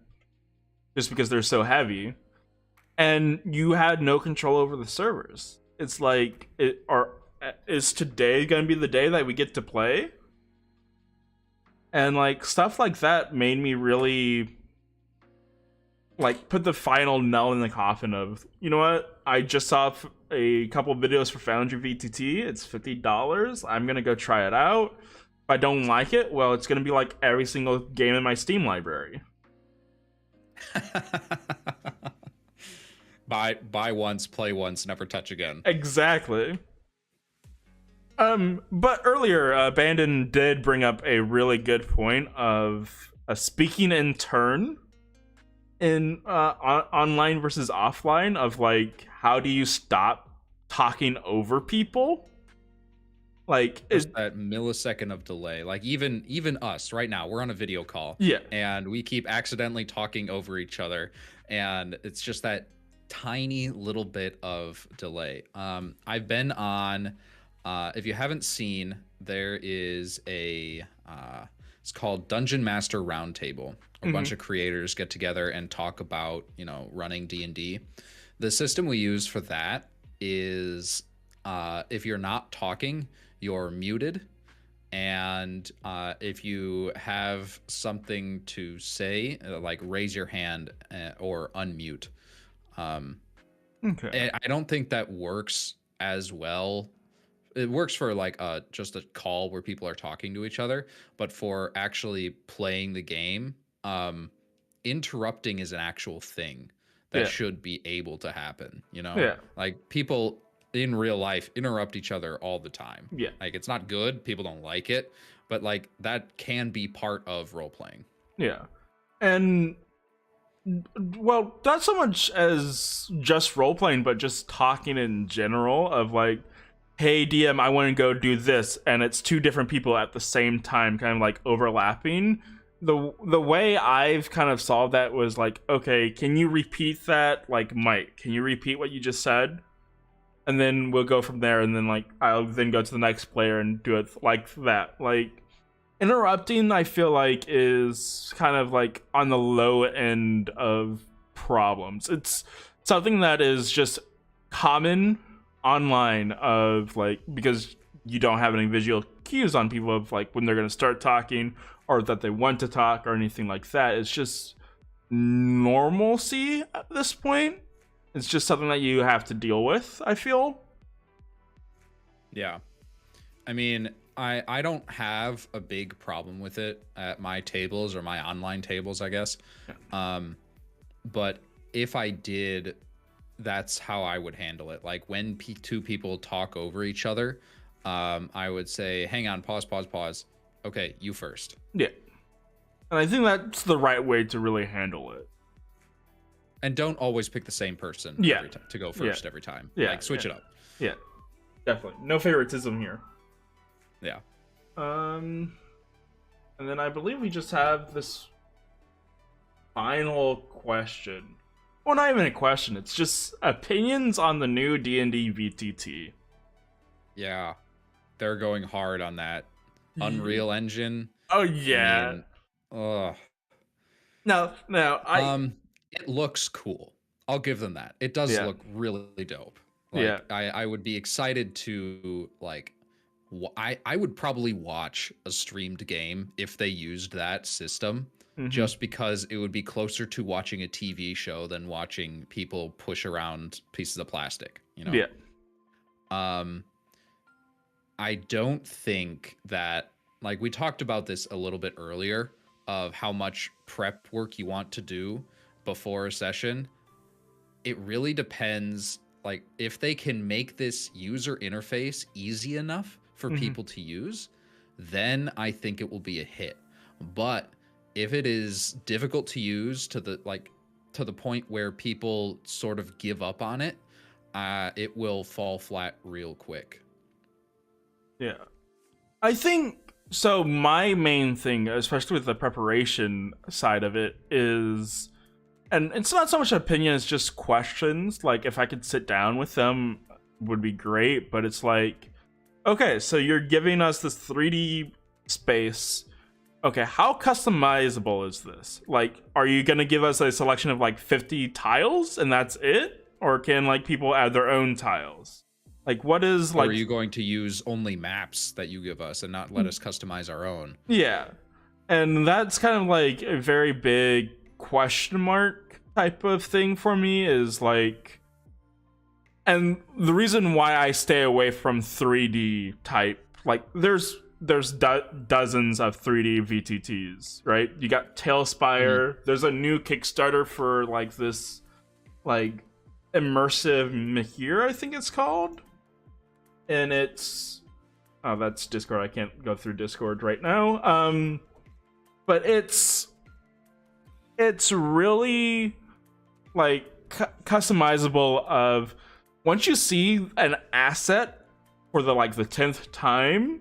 just because they're so heavy. And you had no control over the servers. It's like, is today gonna be the day that we get to play? And like stuff like that made me really like put the final nail in the coffin of, you know what? I just saw a couple of videos for Foundry VTT. It's $50. I'm gonna go try it out. If I don't like it, well, it's gonna be like every single game in my Steam library. Buy once, play once, never touch again. Exactly. But earlier, Bandon did bring up a really good point of speaking in turn in online versus offline, of like, how do you stop talking over people? Like, there's that millisecond of delay. Like even us right now, we're on a video call, and we keep accidentally talking over each other, and it's just that tiny little bit of delay. I've been on, if you haven't seen, there is a it's called Dungeon Master Roundtable. A bunch of creators get together and talk about, running D&D. The system we use for that is if you're not talking, you're muted, and if you have something to say, like raise your hand or unmute. Okay. I don't think that works as well. It works for like just a call where people are talking to each other, but for actually playing the game, interrupting is an actual thing that should be able to happen. Like people in real life interrupt each other all the time. Like it's not good, people don't like it, but like that can be part of role playing. And well, not so much as just role playing, but just talking in general of like, hey DM, I want to go do this, and it's two different people at the same time, kind of like overlapping. The way I've kind of solved that was like, okay, can you repeat that? Like, Mike, can you repeat what you just said? And then we'll go from there, and then like I'll then go to the next player and do it like that. Like, interrupting, I feel like, is kind of like on the low end of problems. It's something that is just common online of like, because you don't have any visual cues on people of like when they're going to start talking or that they want to talk or anything like that. It's just normalcy at this point. It's just something that you have to deal with, I feel. Yeah. I mean, I don't have a big problem with it at my tables or my online tables, I guess. But if I did, that's how I would handle it. Like when two people talk over each other, I would say, hang on, pause. Okay, you first. Yeah. And I think that's the right way to really handle it. And don't always pick the same person every time to go first every time. Yeah. Like switch it up. Yeah. Definitely. No favoritism here. Yeah. And then I believe we just have this final question. Well, not even a question. It's just opinions on the new Dnd Vtt. Yeah. They're going hard on that Unreal Engine. Oh yeah. Ugh. No, it looks cool. I'll give them that. It does look really dope. Like, I would be excited to like. I would probably watch a streamed game if they used that system, just because it would be closer to watching a TV show than watching people push around pieces of plastic. You know. Yeah. I don't think that, like we talked about this a little bit earlier, of how much prep work you want to do before a session. It really depends, like if they can make this user interface easy enough for people to use, then I think it will be a hit. But if it is difficult to use to the point where people sort of give up on it, it will fall flat real quick. Yeah. I think so. My main thing, especially with the preparation side of it, is, and it's not so much opinion, it's just questions. Like, if I could sit down with them, would be great. But it's like, okay, so you're giving us this 3D space. Okay, how customizable is this? Like, are you going to give us a selection of like 50 tiles and that's it? Or can like people add their own tiles? Like, what is like... Or are you going to use only maps that you give us and not let us customize our own? Yeah. And that's kind of like a very big question mark type of thing for me, is like... And the reason why I stay away from 3D type, like, there's dozens of 3D VTTs, right? You got Tailspire. There's a new Kickstarter for like this, like, immersive Mahir, I think it's called. And it's, oh, that's Discord. I can't go through Discord right now. But it's really like customizable. Of once you see an asset for the 10th time,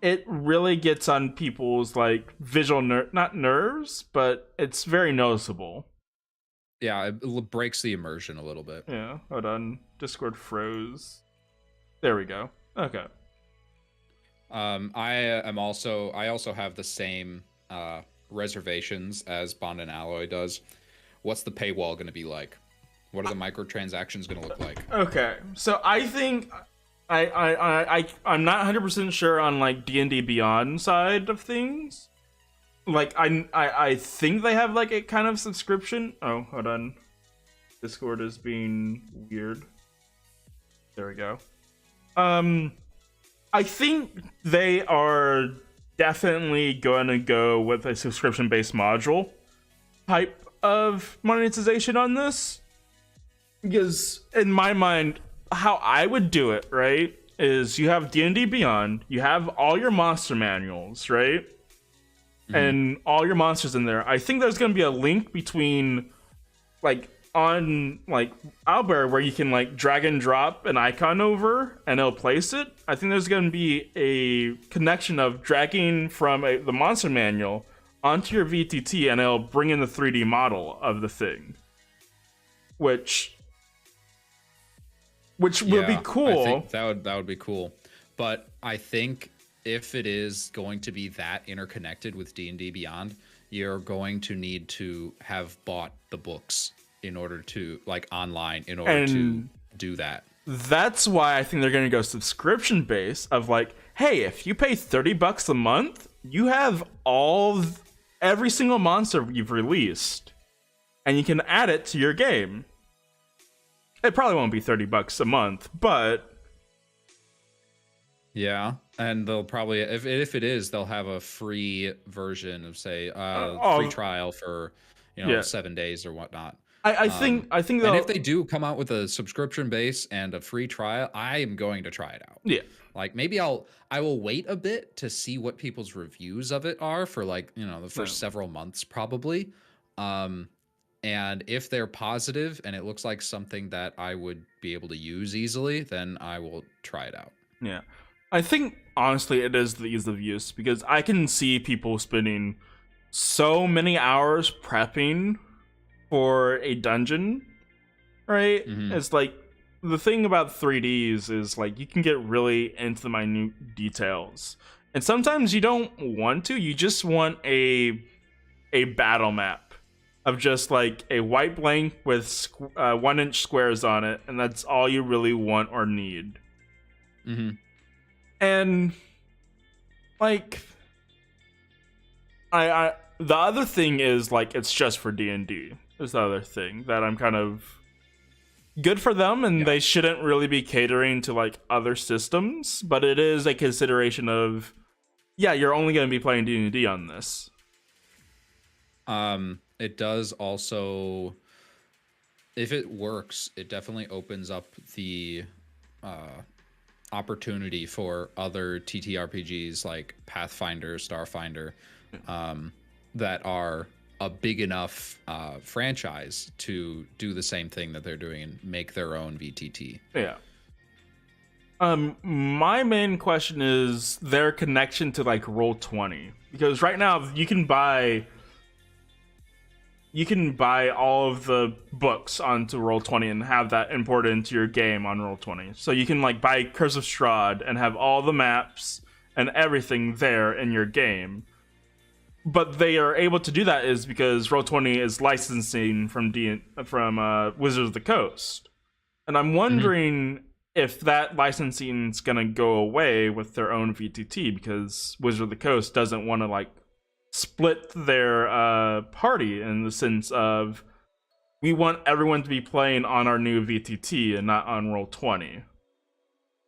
it really gets on people's like visual not nerves, but it's very noticeable. Yeah, it breaks the immersion a little bit. Yeah, hold on. Discord froze. There we go. Okay. I also have the same reservations as Bond and Alloy does. What's the paywall going to be like? What are the microtransactions going to look like? Okay, so I think I'm not 100% sure on like D&D Beyond side of things. Like I think they have like a kind of subscription. Oh, hold on. Discord is being weird. There we go. I think they are definitely going to go with a subscription-based module type of monetization on this. Because in my mind, how I would do it, right, is you have D&D Beyond, you have all your monster manuals, right? And all your monsters in there. I think there's going to be a link between, like, on, like, Owlbear, where you can, like, drag and drop an icon over and it'll place it. I think there's going to be a connection of dragging from the monster manual onto your VTT and it'll bring in the 3D model of the thing. Which would be cool. I think that would be cool. But I think if it is going to be that interconnected with D&D Beyond, you're going to need to have bought the books in order to like online in order to And do that. that's why I think they're going to go subscription based of like, hey, if you pay $30 a month, you have every single monster you've released, and you can add it to your game. It probably won't be $30 a month, but Yeah, and they'll probably if it is, they'll have a free version of say free trial for 7 days or whatnot. I think and if they do come out with a subscription base and a free trial, I am going to try it out. Yeah. Like maybe I will wait a bit to see what people's reviews of it are for like, the first several months probably. And if they're positive and it looks like something that I would be able to use easily, then I will try it out. Yeah. I think honestly it is the ease of use, because I can see people spending so many hours prepping for a dungeon, right? Mm-hmm. It's like the thing about 3Ds is like you can get really into the minute details, and sometimes you don't want to. You just want a battle map of just like a white blank with 1-inch squares on it, and that's all you really want or need. Mm-hmm. And like I the other thing is like it's just for D&D is the other thing that I'm kind of good for them, and they shouldn't really be catering to like other systems, but it is a consideration of you're only going to be playing D&D on this. It does also, if it works, it definitely opens up the opportunity for other TTRPGs like Pathfinder, Starfinder, that are a big enough franchise to do the same thing that they're doing and make their own VTT. Yeah. My main question is their connection to like Roll20, because right now you can buy all of the books onto Roll20 and have that imported into your game on Roll20. So you can like buy Curse of Strahd and have all the maps and everything there in your game. But they are able to do that is because Roll20 is licensing from Wizards of the Coast. And I'm wondering if that licensing is going to go away with their own VTT, because Wizards of the Coast doesn't want to like split their party in the sense of we want everyone to be playing on our new VTT and not on Roll20.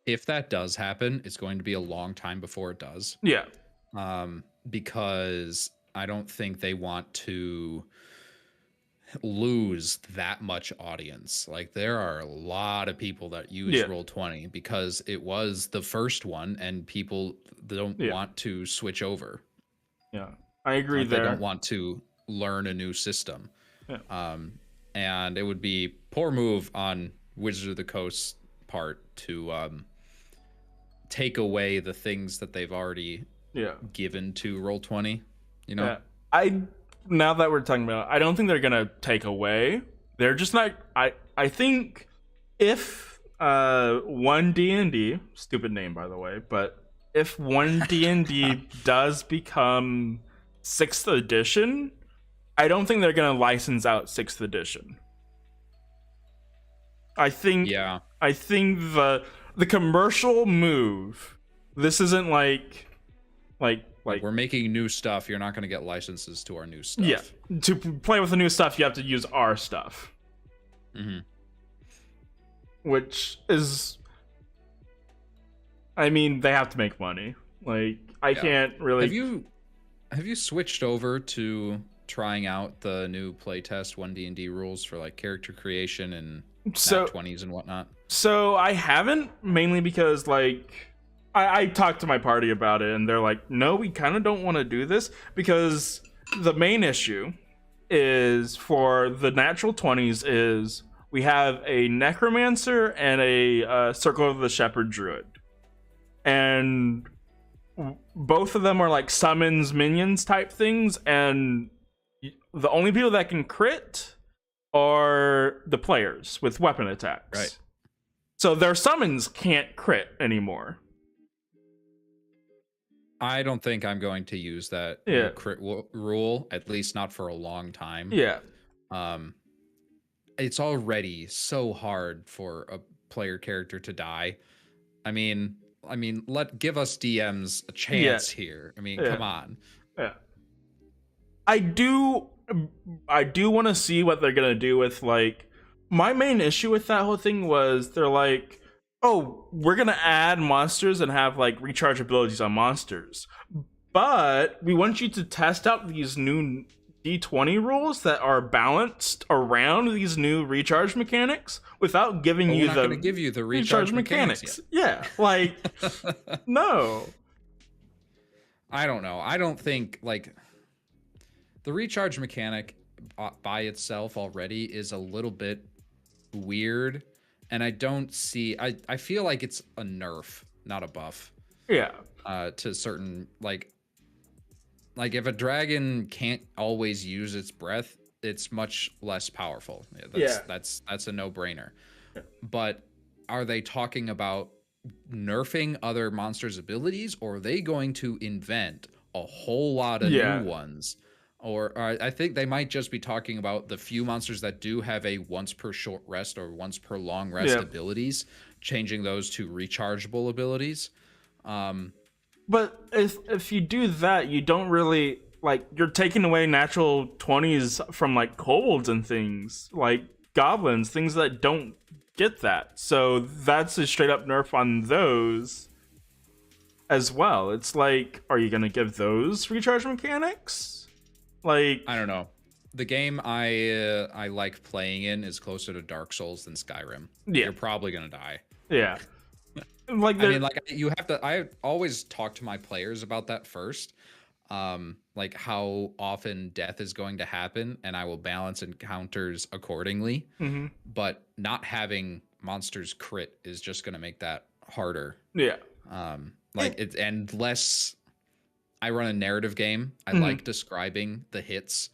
If that does happen, it's going to be a long time before it does. Yeah. Because I don't think they want to lose that much audience. Like there are a lot of people that use Roll20 because it was the first one and people don't want to switch over. Yeah. I agree there. They don't want to learn a new system. Yeah. And it would be poor move on Wizards of the Coast part to take away the things that they've already given to Roll20. Now that we're talking about it, I don't think they're gonna take away. They're just not. I think if one D&D, stupid name by the way, but if one D&D does become 6th edition, I don't think they're gonna license out 6th edition. I think the commercial move. This isn't like we're making new stuff. You're not going to get licenses to our new stuff. Yeah, to play with the new stuff, you have to use our stuff. Mm-hmm. Which is, I mean, they have to make money. Like, I can't really. Have you switched over to trying out the new playtest 1D&D rules for like character creation and nat 20s and whatnot? So I haven't, mainly because like. I talked to my party about it, and they're like, no, we kind of don't want to do this, because the main issue is for the natural 20s is we have a necromancer and a Circle of the Shepherd druid. And both of them are like summons minions type things, and the only people that can crit are the players with weapon attacks. Right. So their summons can't crit anymore. I don't think I'm going to use that crit rule, at least not for a long time. Yeah. it's already so hard for a player character to die. I mean, give us DMs a Yeah, chance here. I mean, come yeah, on. yeah. I do want to see what they're gonna do with like my main issue with that whole thing was they're like, oh, we're gonna add monsters and have like recharge abilities on monsters, but we want you to test out these new D20 rules that are balanced around these new recharge mechanics without giving But we're you not going the to give you the recharge mechanics Yeah, like yet. no. I don't know. I don't think like the recharge mechanic by itself already is a little bit weird, and I don't see. I feel like it's a nerf, not a buff. Yeah. To certain like if a dragon can't always use its breath, it's much less powerful. Yeah, that's a no-brainer. Yeah. But are they talking about nerfing other monsters' abilities, or are they going to invent a whole lot of new ones? Or I think they might just be talking about the few monsters that do have a once per short rest or once per long rest abilities, changing those to rechargeable abilities. But if you do that, you don't really like you're taking away natural 20s from like kobolds and things like goblins, things that don't get that. So that's a straight up nerf on those as well. It's like, are you gonna give those recharge mechanics? Like, I don't know. The game I like playing in is closer to Dark Souls than Skyrim. Yeah. You're probably gonna die. Yeah. Like I mean, like you have to. I always talk to my players about that first, like how often death is going to happen, and I will balance encounters accordingly. Mm-hmm. But not having monsters crit is just going to make that harder. Yeah. Like it's and less. I run a narrative game. I like describing the hits,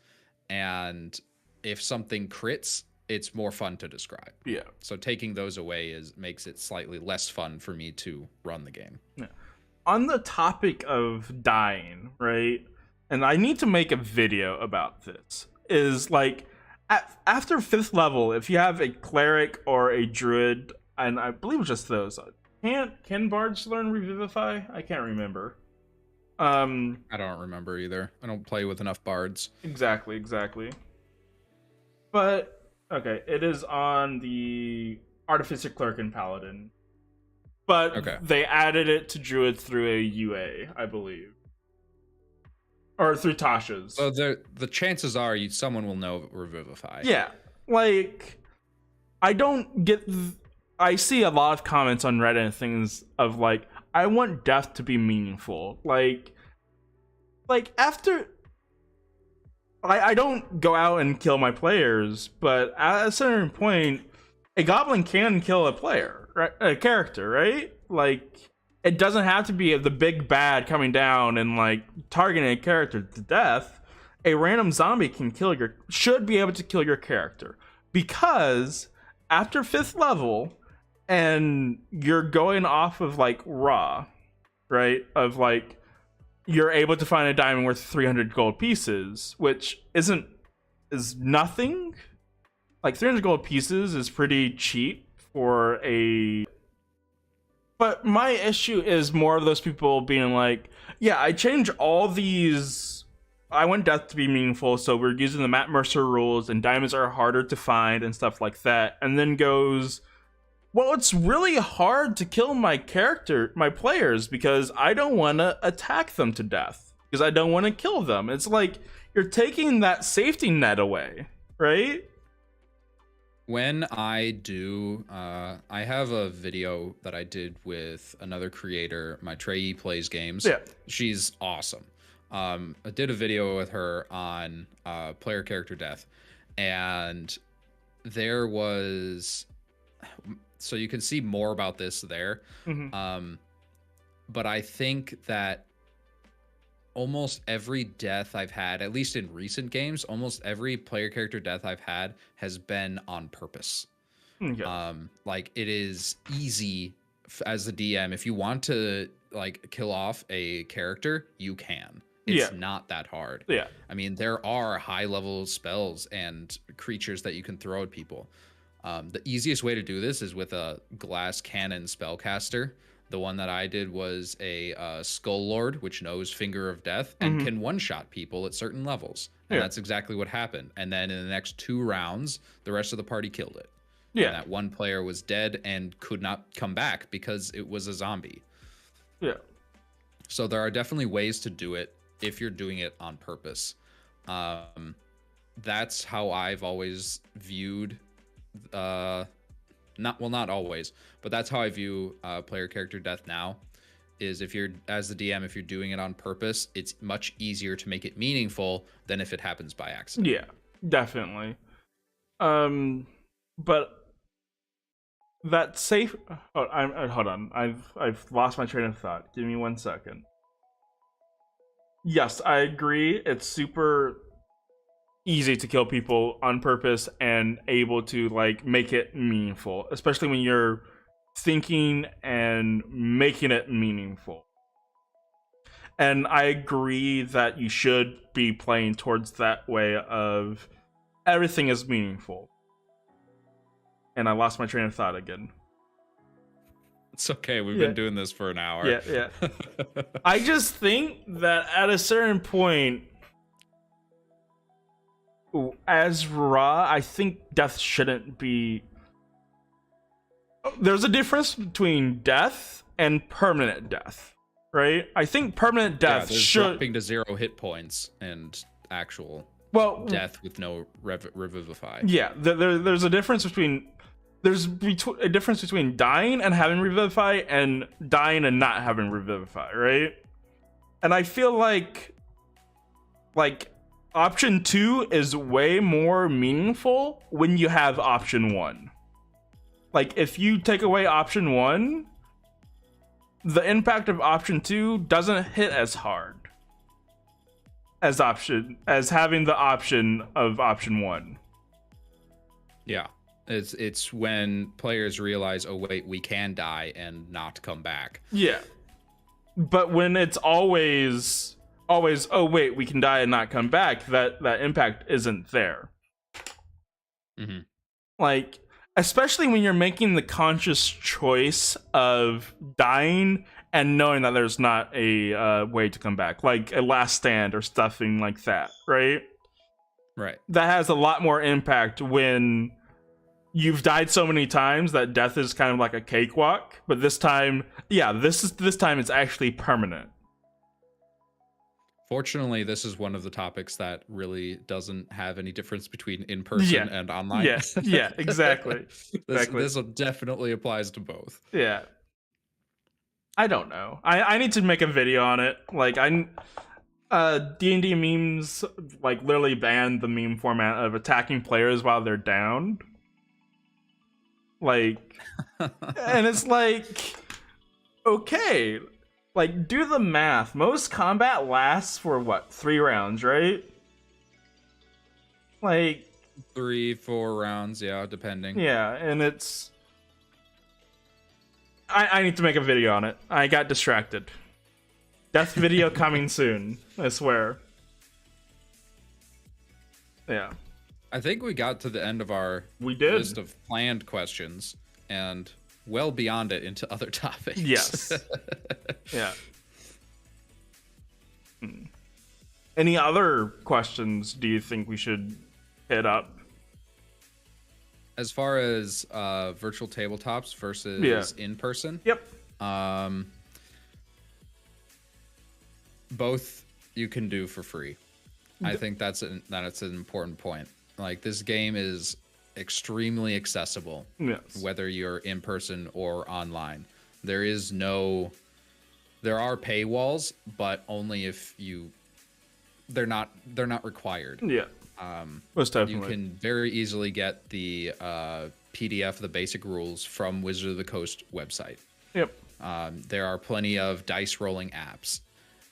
and if something crits, it's more fun to describe. Yeah. So taking those away makes it slightly less fun for me to run the game. Yeah. On the topic of dying, right? And I need to make a video about this. Is like after 5th level, if you have a cleric or a druid, and I believe it's just those, can bards learn revivify? I can't remember. I don't remember either. I don't play with enough bards. Exactly. But okay, it is on the Artificer, Cleric, and Paladin. But they added it to Druids through a UA, I believe. Or through Tasha's. So the chances are someone will know Revivify. Yeah. Like, I don't get... I see a lot of comments on Reddit and things of, like, I want death to be meaningful. Like after... I don't go out and kill my players, but at a certain point, a goblin can kill a player, right? A character, right? Like, it doesn't have to be the big bad coming down and like targeting a character to death. A random zombie should be able to kill your character, because after 5th level, and you're going off of like raw, right? Of like, you're able to find a diamond worth 300 gold pieces, which is nothing. Like 300 gold pieces is pretty cheap for a... But my issue is more of those people being like, yeah, I change all these... I want death to be meaningful, so we're using the Matt Mercer rules, and diamonds are harder to find and stuff like that. And then goes, well, it's really hard to kill my players, because I don't want to attack them to death, because I don't want to kill them. It's like, you're taking that safety net away, right? When I do, I have a video that I did with another creator, my Trey Plays Games. Yeah. She's awesome. I did a video with her on player character death, and there was... So you can see more about this there. But I think that almost every death I've had, at least in recent games, almost every player character death I've had has been on purpose. Like, it is easy as the DM. If you want to like kill off a character, you can. It's not that hard. Yeah. I mean, there are high level spells and creatures that you can throw at people. The easiest way to do this is with a glass cannon spellcaster. The one that I did was a Skull Lord, which knows Finger of Death and can one-shot people at certain levels. And that's exactly what happened. And then in the next 2 rounds, the rest of the party killed it. Yeah. And that one player was dead and could not come back because it was a zombie. Yeah. So there are definitely ways to do it if you're doing it on purpose. That's how I've always viewed not always, but that's how I view player character death now, is if you're, as the DM, if you're doing it on purpose, it's much easier to make it meaningful than if it happens by accident. Yeah, definitely. But that safe, hold on, I've lost my train of thought. Give me 1 second. Yes, I agree. It's super easy to kill people on purpose and able to like make it meaningful, especially when you're thinking and making it meaningful. And I agree that you should be playing towards that way of everything is meaningful. And I lost my train of thought again. It's okay. We've been doing this for an hour. Yeah. I just think that at a certain point, as raw, I think death shouldn't be. There's a difference between death and permanent death, right? I think permanent death should dropping to 0 hit points and actual death with no revivify. Yeah, there's a difference between a difference between dying and having revivify and dying and not having revivify, right? And I feel like option 2 is way more meaningful when you have option 1. Like, if you take away option 1, the impact of option 2 doesn't hit as hard as having the option of option 1. Yeah. It's when players realize, oh wait, we can die and not come back. Yeah. But when it's always, oh wait, we can die and not come back, that impact isn't there. Mm-hmm. Like, especially when you're making the conscious choice of dying and knowing that there's not a way to come back, like a last stand or stuffing like that, right? Right. That has a lot more impact when you've died so many times that death is kind of like a cakewalk. But this time, this time it's actually permanent. Fortunately, this is one of the topics that really doesn't have any difference between in-person and online. Yeah, exactly. This definitely applies to both. Yeah. I don't know. I need to make a video on it. Like, D&D memes, like, literally banned the meme format of attacking players while they're down. Like, and it's like, okay, like, do the math. Most combat lasts for what, 3 rounds, right? Like 3-4 rounds, yeah, depending. Yeah, and it's I need to make a video on it. I got distracted. Death video coming soon, I swear. Yeah. I think we got to the end of our list of planned questions and well beyond it into other topics. Yes. Yeah. Any other questions do you think we should hit up? As far as virtual tabletops versus in person? Yep. Both you can do for free. I think that's an important point. Like, this game is extremely accessible, whether you're in person or online. There are paywalls, but only if they're not required. Yeah. Most definitely. You can very easily get the PDF, the basic rules, from Wizard of the Coast website. Yep. There are plenty of dice rolling apps,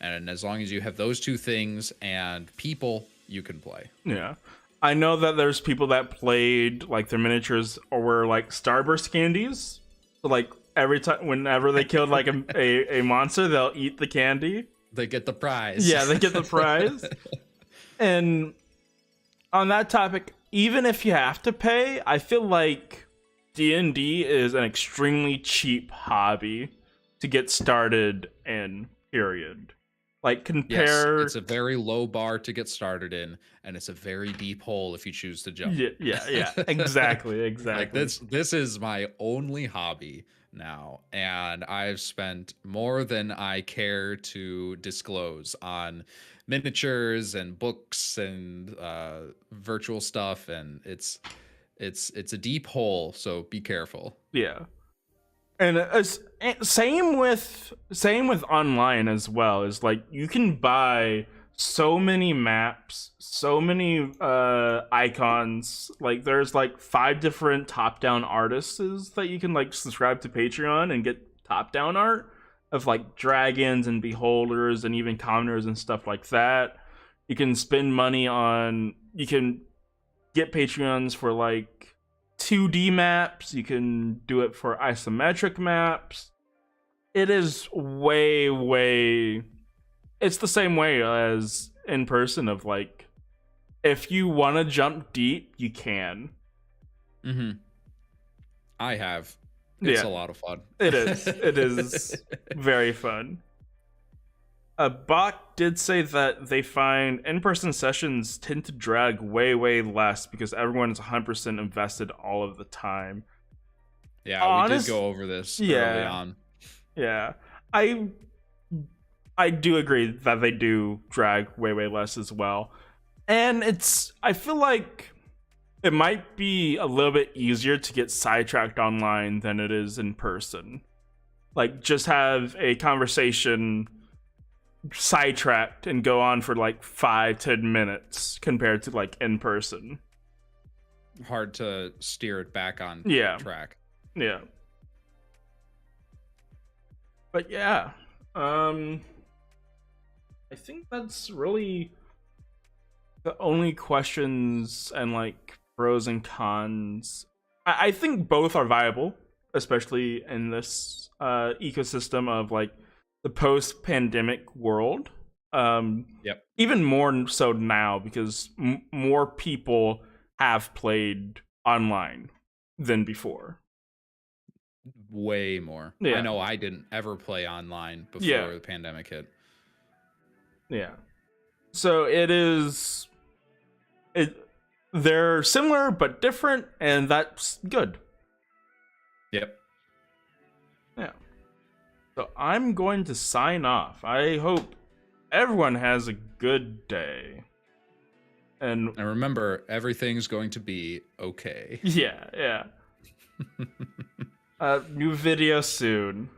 and as long as you have those 2 things and people, you can play. Yeah. I know that there's people that played, like, their miniatures or were like Starburst candies. So, like, every time, whenever they killed like a monster, they'll eat the candy. They get the prize. Yeah, they get the prize. And on that topic, even if you have to pay, I feel like D&D is an extremely cheap hobby to get started in, period. Like, compare... Yes, it's a very low bar to get started in, and it's a very deep hole if you choose to jump. Yeah. Exactly. Like, this is my only hobby now, and I've spent more than I care to disclose on miniatures and books and virtual stuff, and it's a deep hole, so be careful. Yeah. And same with online as well. Is like, you can buy so many maps, so many icons. Like, there's like 5 different top-down artists that you can like subscribe to Patreon and get top-down art of like dragons and beholders and even commoners and stuff like that. You can spend money on... You can get Patreons for like 2D maps. You can do it for isometric maps. It is way... It's the same way as in person of like, if you want to jump deep, you can. I have. It's a lot of fun. It is. It is very fun. Bach did say that they find in-person sessions tend to drag way less because everyone is 100% invested all of the time. Yeah, we did go over this early on. Yeah. I do agree that they do drag way less as well. And I feel like it might be a little bit easier to get sidetracked online than it is in person. Like, just have a conversation sidetracked and go on for like 5-10 minutes compared to like in person. Hard to steer it back on track. Yeah. But yeah, I think that's really the only questions and like pros and cons. I think both are viable, especially in this ecosystem of like the post-pandemic world. Even more so now because more people have played online than before. Way more. I know I didn't ever play online before the pandemic hit. Yeah. So they're similar but different, and that's good. Yep. Yeah. So I'm going to sign off. I hope everyone has a good day. And remember, everything's going to be okay. Yeah. New video soon.